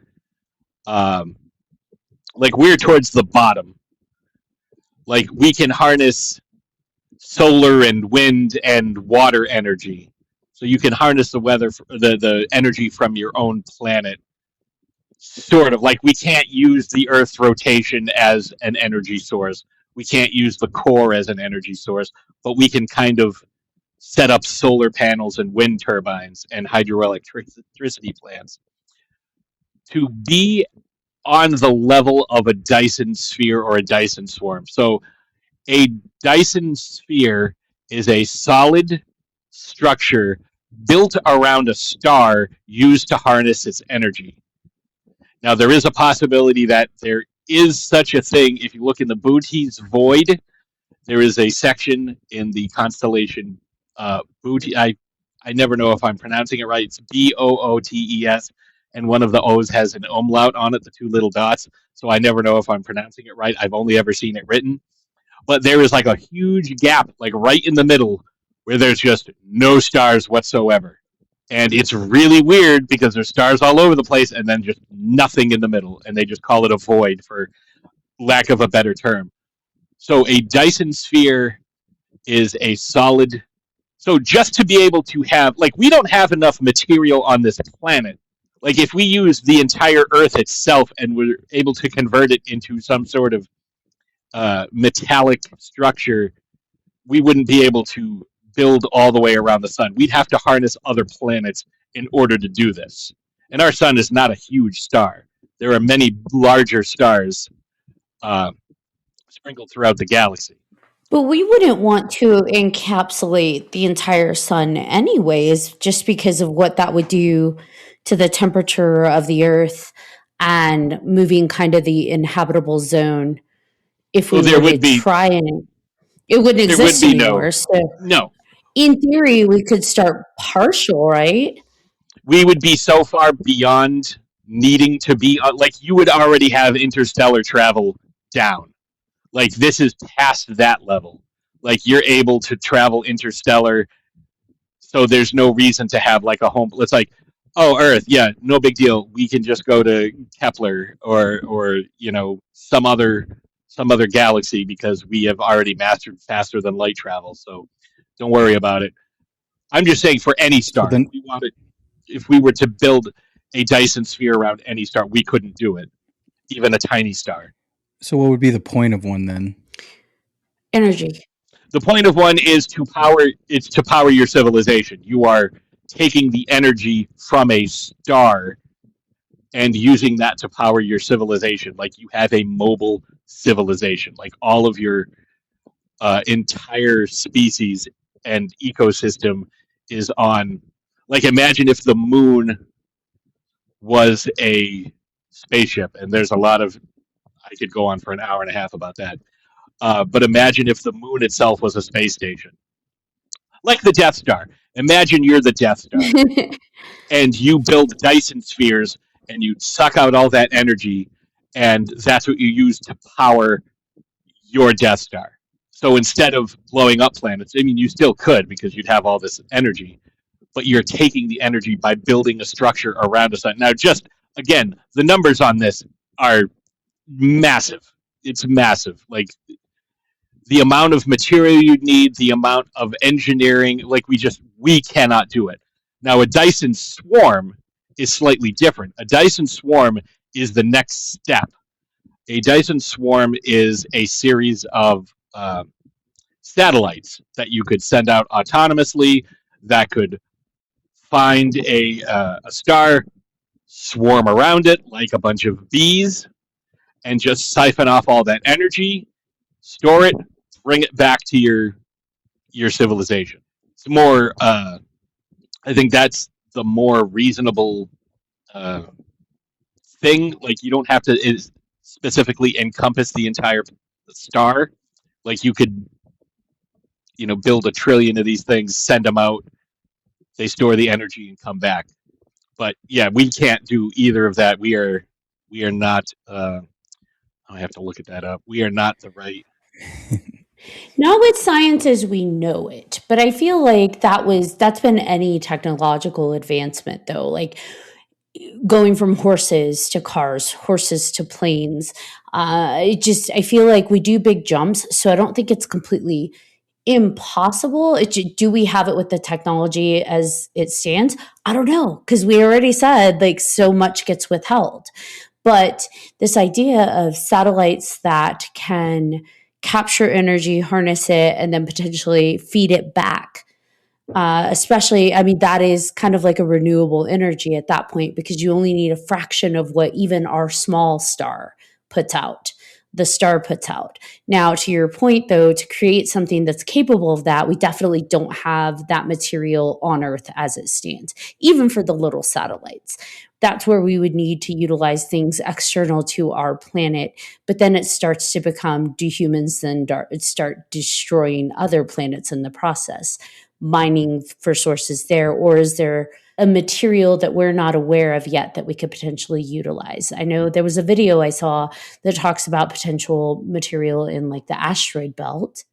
we're towards the bottom. Like, we can harness solar and wind and water energy. So you can harness the weather, the energy from your own planet sort of like we can't use the Earth's rotation as an energy source. We can't use the core as an energy source, but we can kind of set up solar panels and wind turbines and hydroelectricity plants to be on the level of a Dyson sphere or a Dyson swarm. So a Dyson sphere is a solid structure built around a star used to harness its energy. Now, there is a possibility that there is such a thing. If you look in the Bootes Void, there is a section in the constellation Bootes. I never know if I'm pronouncing it right. It's Bootes, and one of the O's has an umlaut on it, the two little dots. So I never know if I'm pronouncing it right. I've only ever seen it written. But there is like a huge gap, like right in the middle, where there's just no stars whatsoever. And it's really weird because there's stars all over the place and then just nothing in the middle. And they just call it a void for lack of a better term. So a Dyson sphere is a solid. So just to be able to have, like, we don't have enough material on this planet. Like, if we use the entire Earth itself and we're able to convert it into some sort of metallic structure, we wouldn't be able to build all the way around the sun. We'd have to harness other planets in order to do this. And our sun is not a huge star. There are many larger stars sprinkled throughout the galaxy. But we wouldn't want to encapsulate the entire sun anyways, just because of what that would do to the temperature of the Earth and moving kind of the inhabitable zone. If we were to try and it wouldn't exist anymore. No. In theory, we could start partial, right? We would be so far beyond needing to be like, you would already have interstellar travel down. Like, this is past that level. Like, you're able to travel interstellar, so there's no reason to have like a home. It's like, oh, Earth, yeah, no big deal. We can just go to Kepler or you know, some other galaxy because we have already mastered faster than light travel. So don't worry about it. I'm just saying, for any star, if we were to build a Dyson sphere around any star, we couldn't do it, even a tiny star. So what would be the point of one then? Energy. The point of one is to power your civilization. You are taking the energy from a star and using that to power your civilization. Like, you have a mobile civilization. Like, all of your entire species and ecosystem is on. Like, imagine if the moon was a spaceship, and there's a lot of. I could go on for an hour and a half about that. But imagine if the moon itself was a space station. Like the Death Star. Imagine you're the Death Star. And you build Dyson spheres, and you suck out all that energy, and that's what you use to power your Death Star. So instead of blowing up planets, I mean, you still could because you'd have all this energy, but you're taking the energy by building a structure around a sun. Now, just, again, the numbers on this are massive. It's massive. Like, the amount of material you'd need, the amount of engineering, like, we cannot do it. Now, a Dyson swarm is slightly different. A Dyson swarm is the next step. A Dyson swarm is a series of satellites that you could send out autonomously that could find a star, swarm around it like a bunch of bees, and just siphon off all that energy, store it, bring it back to your civilization. It's more, I think that's the more reasonable thing. Like, you don't have to specifically encompass the entire star. Like, you could, you know, build 1 trillion of these things, send them out, they store the energy and come back. But yeah, we can't do either of that. We are not. I have to look at that up. We are not the right. Not with science as we know it, but I feel like that's been any technological advancement, though. Like, going from horses to cars, horses to planes. I feel like we do big jumps, so I don't think it's completely impossible. Do we have it with the technology as it stands? I don't know, because we already said like so much gets withheld. But this idea of satellites that can capture energy, harness it, and then potentially feed it back, especially, I mean, that is kind of like a renewable energy at that point, because you only need a fraction of what even our small star puts out. The star puts out. Now, to your point, though, to create something that's capable of that, we definitely don't have that material on Earth as it stands, even for the little satellites. That's where we would need to utilize things external to our planet. But then it starts to become, do humans then start destroying other planets in the process, mining for sources there? Or is there a material that we're not aware of yet that we could potentially utilize? I know there was a video I saw that talks about potential material in like the asteroid belt.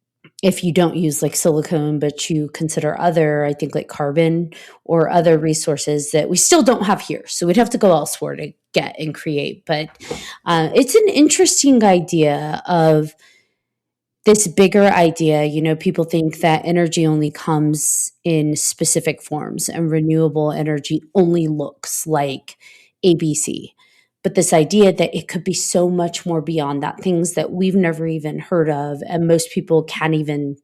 If you don't use like silicone, but you consider other, I think like carbon or other resources that we still don't have here. So we'd have to go elsewhere to get and create. But it's an interesting idea of this bigger idea. You know, people think that energy only comes in specific forms and renewable energy only looks like ABC. But this idea that it could be so much more beyond that, things that we've never even heard of and most people can't even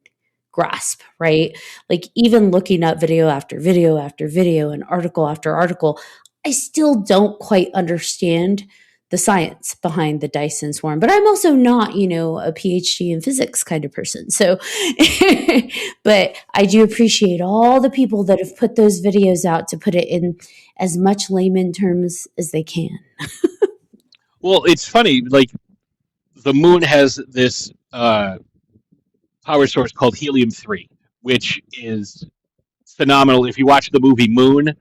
grasp, right? Like even looking up video after video after video and article after article, I still don't quite understand the science behind the Dyson Swarm. But I'm also not, you know, a PhD in physics kind of person. So, but I do appreciate all the people that have put those videos out to put it in as much layman terms as they can. Well, it's funny, like the moon has this power source called helium-3, which is phenomenal. If you watch the movie Moon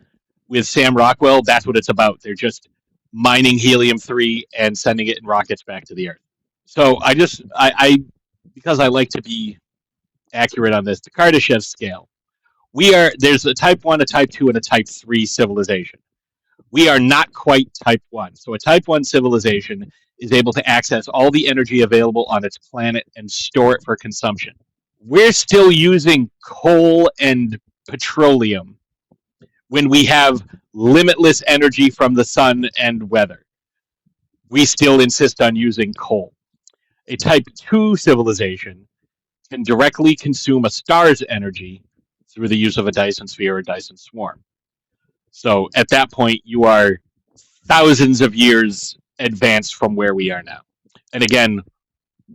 with Sam Rockwell, that's what it's about. They're just mining helium-3 and sending it in rockets back to the Earth. So I because I like to be accurate on this, the Kardashev scale, there's a type 1, a type 2, and a type 3 civilization. We are not quite type 1. So a type 1 civilization is able to access all the energy available on its planet and store it for consumption. We're still using coal and petroleum when we have limitless energy from the sun and weather. We still insist on using coal. A type 2 civilization can directly consume a star's energy through the use of a Dyson sphere or Dyson swarm. So at that point, you are thousands of years advanced from where we are now. And again,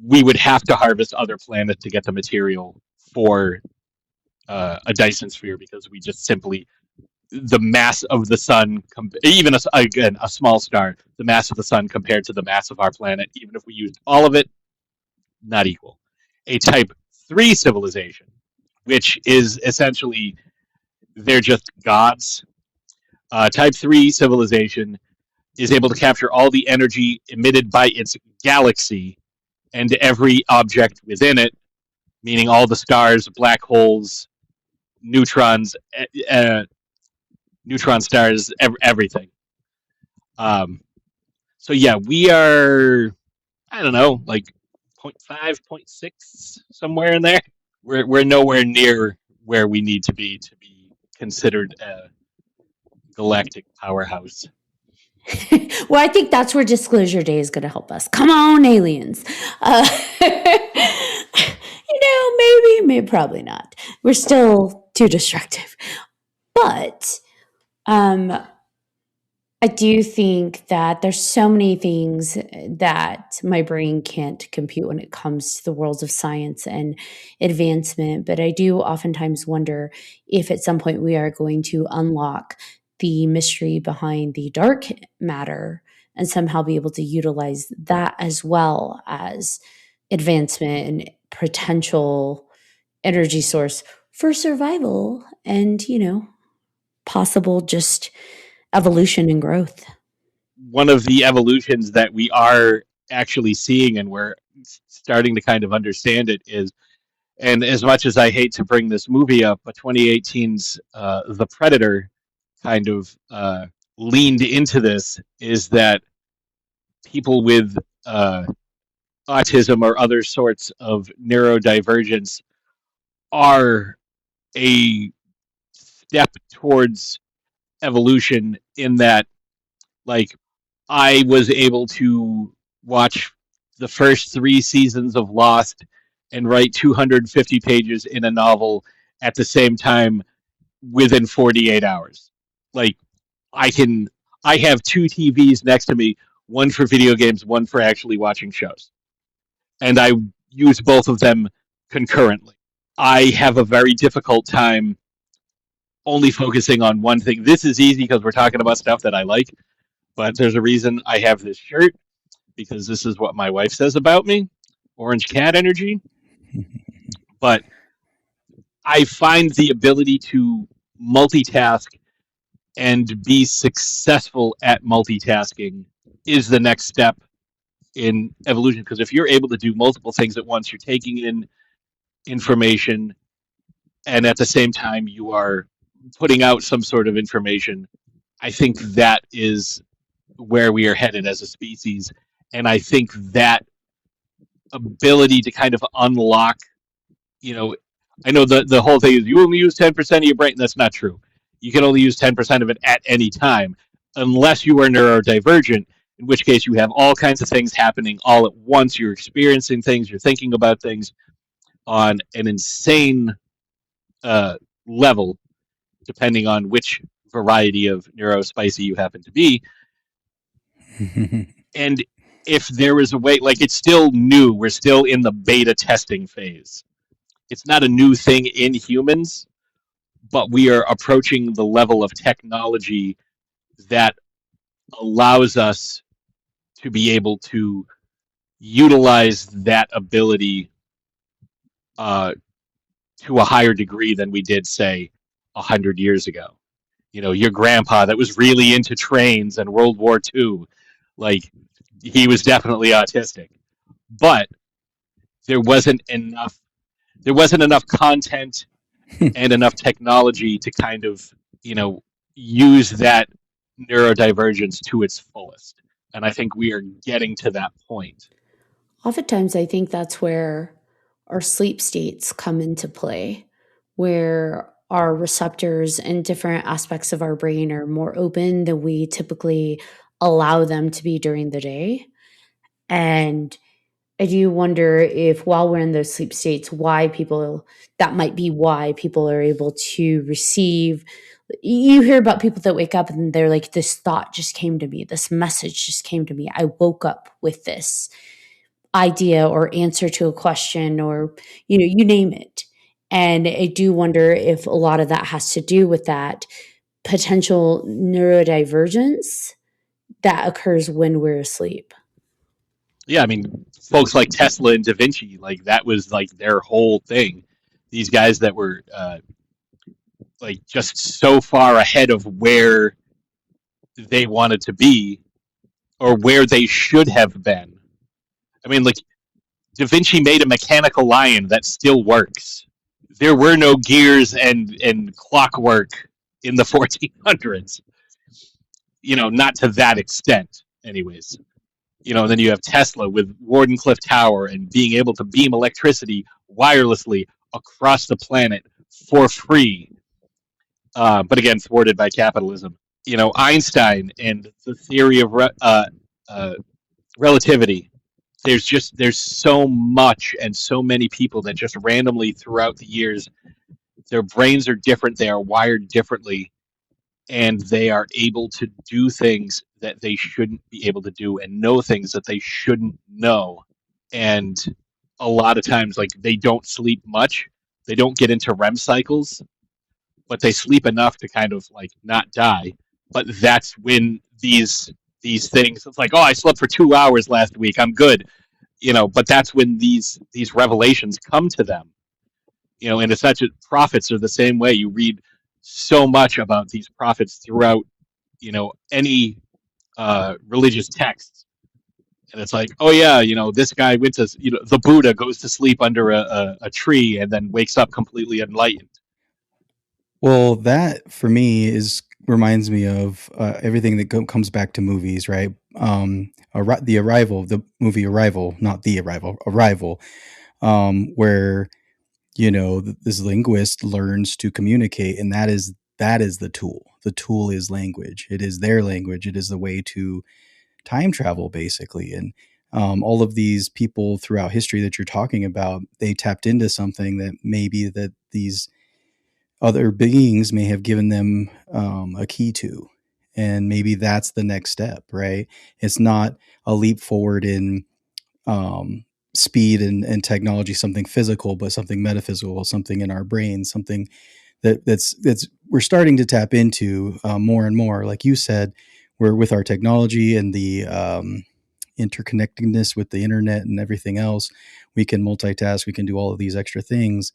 we would have to harvest other planets to get the material for a Dyson sphere, because we just simply, the mass of the sun, even a small star, the mass of the sun compared to the mass of our planet, even if we used all of it, not equal. A type 3 civilization, which is essentially, they're just gods. Type 3 civilization is able to capture all the energy emitted by its galaxy and every object within it, meaning all the stars, black holes, neutrons, neutron stars, everything. So yeah, we are, I don't know, like 0.5, 0.6, somewhere in there. We're nowhere near where we need to be considered a galactic powerhouse. Well, I think that's where Disclosure Day is going to help us. Come on, aliens. Maybe, probably not. We're still too destructive. But I do think that there's so many things that my brain can't compute when it comes to the worlds of science and advancement. But I do oftentimes wonder if at some point we are going to unlock the mystery behind the dark matter and somehow be able to utilize that as well as advancement and potential energy source for survival and, possible just evolution and growth. One of the evolutions that we are actually seeing, and we're starting to kind of understand it, is, and as much as I hate to bring this movie up, but 2018's The Predator kind of leaned into this, is that people with autism or other sorts of neurodivergence are a step towards evolution in that, like, I was able to watch the first 3 seasons of Lost and write 250 pages in a novel at the same time within 48 hours. Like, I can, I have 2 TVs next to me, one for video games, one for actually watching shows. And I use both of them concurrently. I have a very difficult time only focusing on one thing. This is easy because we're talking about stuff that I like, but there's a reason I have this shirt, because this is what my wife says about me, orange cat energy. But I find the ability to multitask and be successful at multitasking is the next step in evolution, because if you're able to do multiple things at once, you're taking in information, and at the same time you are putting out some sort of information. I think that is where we are headed as a species, and I think that ability to kind of unlock, you know, I know the whole thing is you only use 10% of your brain. That's not true. You can only use 10% of it at any time, unless you are neurodivergent, in which case you have all kinds of things happening all at once. You're experiencing things, you're thinking about things on an insane level, depending on which variety of neurospicy you happen to be. And if there is a way, like, it's still new, we're still in the beta testing phase. It's not a new thing in humans, but we are approaching the level of technology that allows us to be able to utilize that ability to a higher degree than we did, say, 100 years ago. You know, your grandpa that was really into trains and World War II, like, he was definitely autistic. But there wasn't enough content and enough technology to kind of, use that neurodivergence to its fullest. And I think we are getting to that point. Oftentimes, I think that's where our sleep states come into play, where our receptors and different aspects of our brain are more open than we typically allow them to be during the day. And I do wonder if while we're in those sleep states, that might be why people are able to receive. You hear about people that wake up and they're like, this thought just came to me, this message just came to me. I woke up with this idea or answer to a question, or, you name it. And I do wonder if a lot of that has to do with that potential neurodivergence that occurs when we're asleep. Yeah, I mean, folks like Tesla and Da Vinci, like, that was like their whole thing. These guys that were like just so far ahead of where they wanted to be, or where they should have been. I mean, like, Da Vinci made a mechanical lion that still works. There were no gears and clockwork in the 1400s. Not to that extent, anyways. And then you have Tesla with Wardenclyffe Tower and being able to beam electricity wirelessly across the planet for free, but again, thwarted by capitalism. Einstein and the theory of relativity. There's so much and so many people that just randomly throughout the years, their brains are different, they are wired differently, and they are able to do things that they shouldn't be able to do and know things that they shouldn't know. And a lot of times, like, they don't sleep much, they don't get into REM cycles, but they sleep enough to kind of, like, not die. But that's when these things, it's like, oh, I slept for 2 hours last week, I'm good. But that's when these revelations come to them. And it's such prophets are the same way. You read so much about these prophets throughout, any religious texts, and it's like, oh yeah, this guy went to, the Buddha goes to sleep under a tree and then wakes up completely enlightened. Well, that for me reminds me of everything that comes back to movies, right? The Arrival, the movie Arrival, not The Arrival, Arrival, where this linguist learns to communicate, and that is the tool. The tool is language. It is their language. It is the way to time travel, basically. And all of these people throughout history that you're talking about, they tapped into something that maybe that these other beings may have given them a key to. And maybe that's the next step, right? It's not a leap forward in speed and technology, something physical, but something metaphysical, something in our brains, something that's we're starting to tap into more and more. Like you said, we're with our technology and the interconnectedness with the internet and everything else, we can multitask, we can do all of these extra things.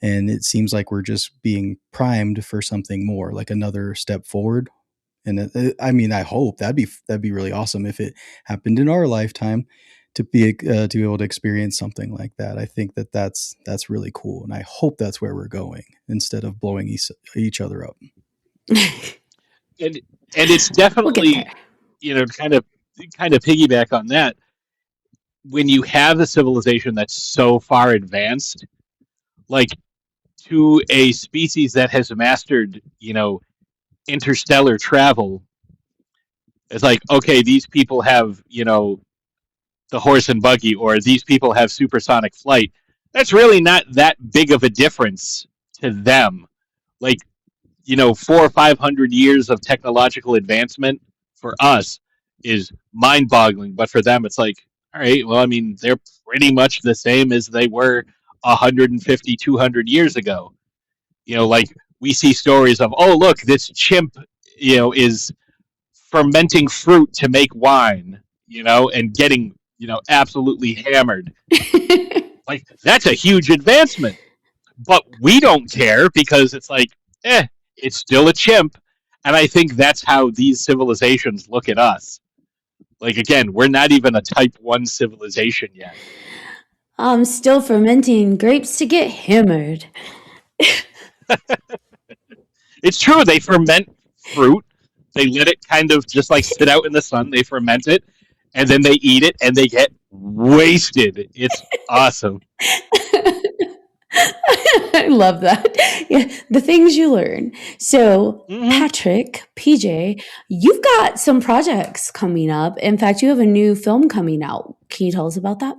And it seems like we're just being primed for something more, like another step forward. And I hope that'd be really awesome if it happened in our lifetime to be able to experience something like that. I think that's really cool, and I hope that's where we're going instead of blowing each other up. And it's definitely, kind of piggyback on that. When you have a civilization that's so far advanced, like to a species that has mastered, interstellar travel, it's like, okay, these people have, the horse and buggy, or these people have supersonic flight. That's really not that big of a difference to them. Like, 400 or 500 years of technological advancement for us is mind-boggling, but for them it's like, all right, well, I mean, they're pretty much the same as they were 150, 200 years ago. Like we see stories of, oh, look, this chimp, is fermenting fruit to make wine, and getting, absolutely hammered. Like, that's a huge advancement. But we don't care because it's like, it's still a chimp. And I think that's how these civilizations look at us. Like, again, we're not even a type 1 civilization yet. I'm still fermenting grapes to get hammered. It's true. They ferment fruit. They let it kind of just like sit out in the sun. They ferment it, and then they eat it, and they get wasted. It's awesome. I love that. Yeah, the things you learn. So, Patrick, PJ, you've got some projects coming up. In fact, you have a new film coming out. Can you tell us about that?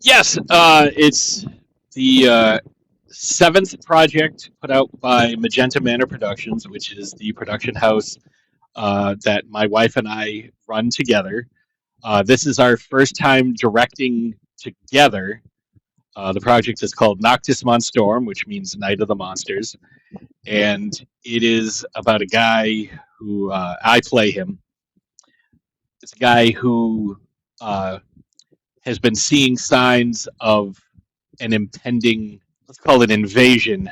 Yes, it's the 7th project put out by Magenta Manor Productions, which is the production house that my wife and I run together. This is our first time directing together. The project is called Noctis Monstrorum, which means Night of the Monsters. And it is about a guy who, I play him. It's a guy who has been seeing signs of an impending, let's call it invasion.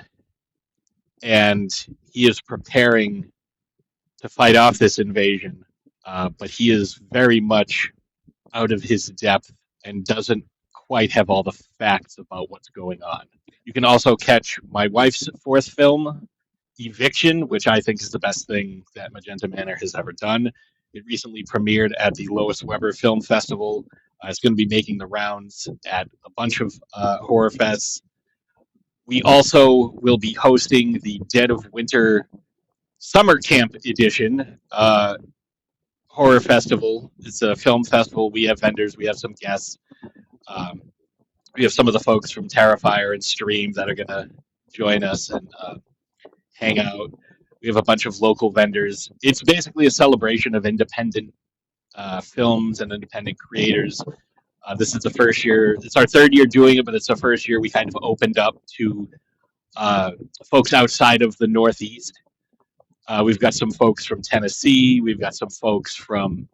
And he is preparing to fight off this invasion. But he is very much out of his depth and doesn't quite have all the facts about what's going on. You can also catch my wife's 4th film, Eviction, which I think is the best thing that Magenta Manor has ever done. It recently premiered at the Lois Weber Film Festival. It's going to be making the rounds at a bunch of horror fests. We also will be hosting the Dead of Winter Summer Camp Edition horror festival. It's a film festival. We have vendors. We have some guests. We have some of the folks from Terrifier and Stream that are going to join us and hang out. We have a bunch of local vendors. It's basically a celebration of independent films and independent creators. This is the first year. It's our 3rd year doing it, but it's the first year we kind of opened up to folks outside of the Northeast. We've got some folks from Tennessee. We've got some folks from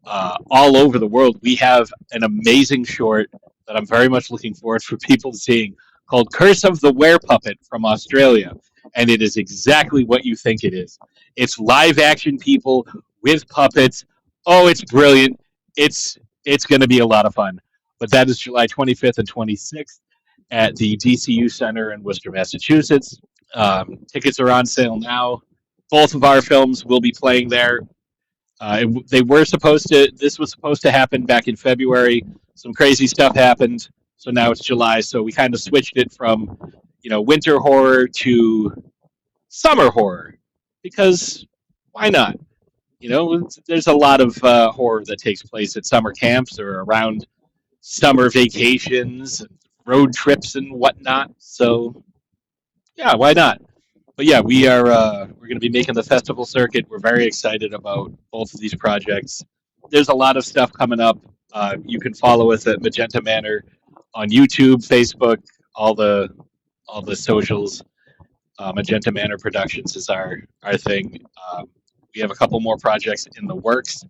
all over the world. We have an amazing short that I'm very much looking forward for people seeing called Curse of the Werepuppet from Australia. And it is exactly what you think it is. It's live action people with puppets. Oh, it's brilliant. It's going to be a lot of fun. But that is July 25th and 26th at the DCU Center in Worcester, Massachusetts. Tickets are on sale now. Both of our films will be playing there. This was supposed to happen back in February. Some crazy stuff happened. So now it's July. So we kind of switched it from, winter horror to summer horror, because why not? There's a lot of horror that takes place at summer camps or around summer vacations, road trips, and whatnot. So, yeah, why not? But yeah, we're going to be making the festival circuit. We're very excited about both of these projects. There's a lot of stuff coming up. You can follow us at Magenta Manor on YouTube, Facebook, all the socials. Magenta Manor Productions is our thing. We have a couple more projects in the works.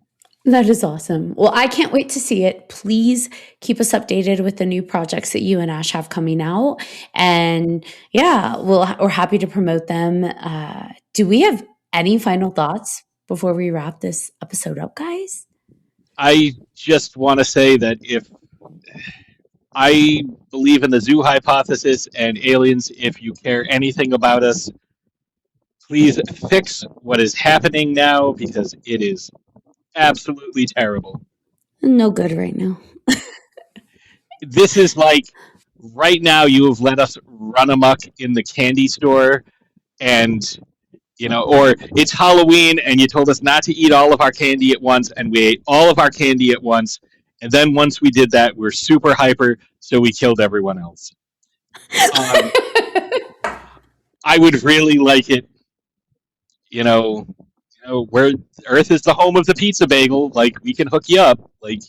That is awesome. Well, I can't wait to see it. Please keep us updated with the new projects that you and Ash have coming out. And yeah, we're happy to promote them. Do we have any final thoughts before we wrap this episode up, guys? I just want to say that if I believe in the zoo hypothesis and aliens, if you care anything about us, please fix what is happening now, because it is absolutely terrible. No good right now. This is like, right now you have let us run amok in the candy store, and or it's Halloween and you told us not to eat all of our candy at once, and we ate all of our candy at once, and then once we did that, we're super hyper, so we killed everyone else. I would really like it, where Earth is the home of the pizza bagel, like, we can hook you up, like.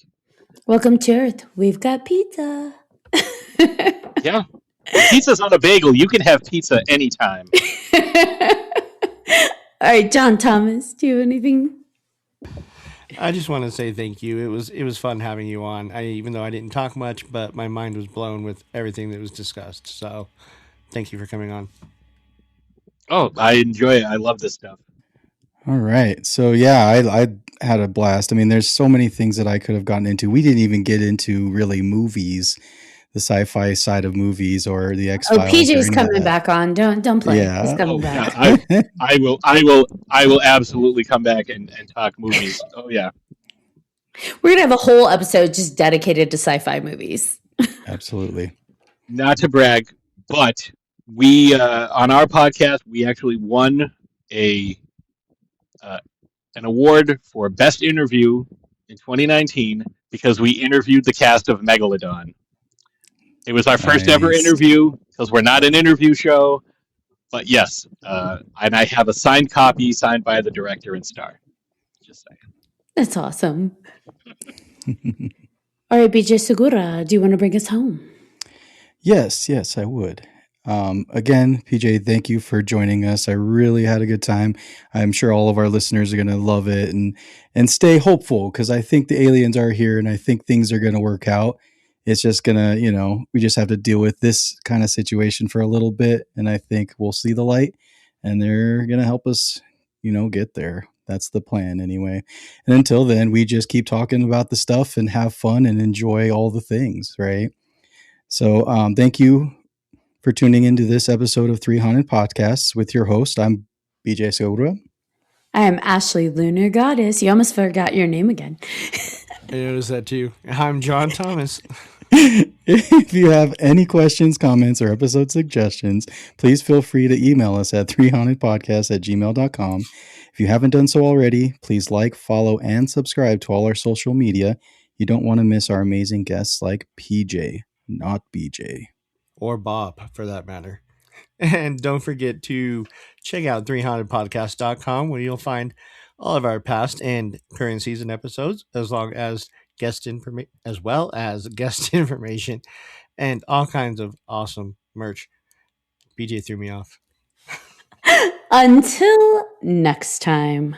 Welcome to Earth. We've got pizza. Yeah. If pizza's on a bagel, you can have pizza anytime. All right, John Thomas, do you have anything? I just want to say thank you. It was fun having you on. Even though I didn't talk much, but my mind was blown with everything that was discussed. So thank you for coming on. Oh, I enjoy it. I love this stuff. All right. So yeah, I had a blast. I mean, there's so many things that I could have gotten into. We didn't even get into really movies, the sci-fi side of movies, or the X-Files. Oh, PJ's coming back on. Don't play. Yeah. He's coming back. Yeah, I will absolutely come back and talk movies. Oh yeah. We're gonna have a whole episode just dedicated to sci-fi movies. Absolutely. Not to brag, but we on our podcast we actually won an award for best interview in 2019 because we interviewed the cast of Megalodon. It was our first ever interview, because we're not an interview show, but yes, and I have a signed copy signed by the director and star. Just saying. That's awesome. All right, BJ Segura, do you want to bring us home? Yes, I would. Again, PJ, thank you for joining us. I really had a good time. I'm sure all of our listeners are going to love it, and stay hopeful, because I think the aliens are here, and I think things are going to work out. It's just going to, we just have to deal with this kind of situation for a little bit, and I think we'll see the light, and they're going to help us, get there. That's the plan anyway. And until then, we just keep talking about the stuff and have fun and enjoy all the things, right? So thank you for tuning into this episode of 3Haunted Podcasts with your host. I'm PJ Segura. I am Ashley Lunar Goddess. You almost forgot your name again. I noticed that too. I'm John Thomas. If you have any questions, comments, or episode suggestions, please feel free to email us at 3hauntedpodcast@gmail.com. If you haven't done so already, please like, follow, and subscribe to all our social media. You don't want to miss our amazing guests like PJ, not BJ. Or Bob, for that matter. And don't forget to check out 3hauntedpodcast.com, where you'll find all of our past and current season episodes, as well as guest information and all kinds of awesome merch. BJ threw me off. Until next time,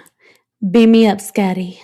beam me up, Scotty.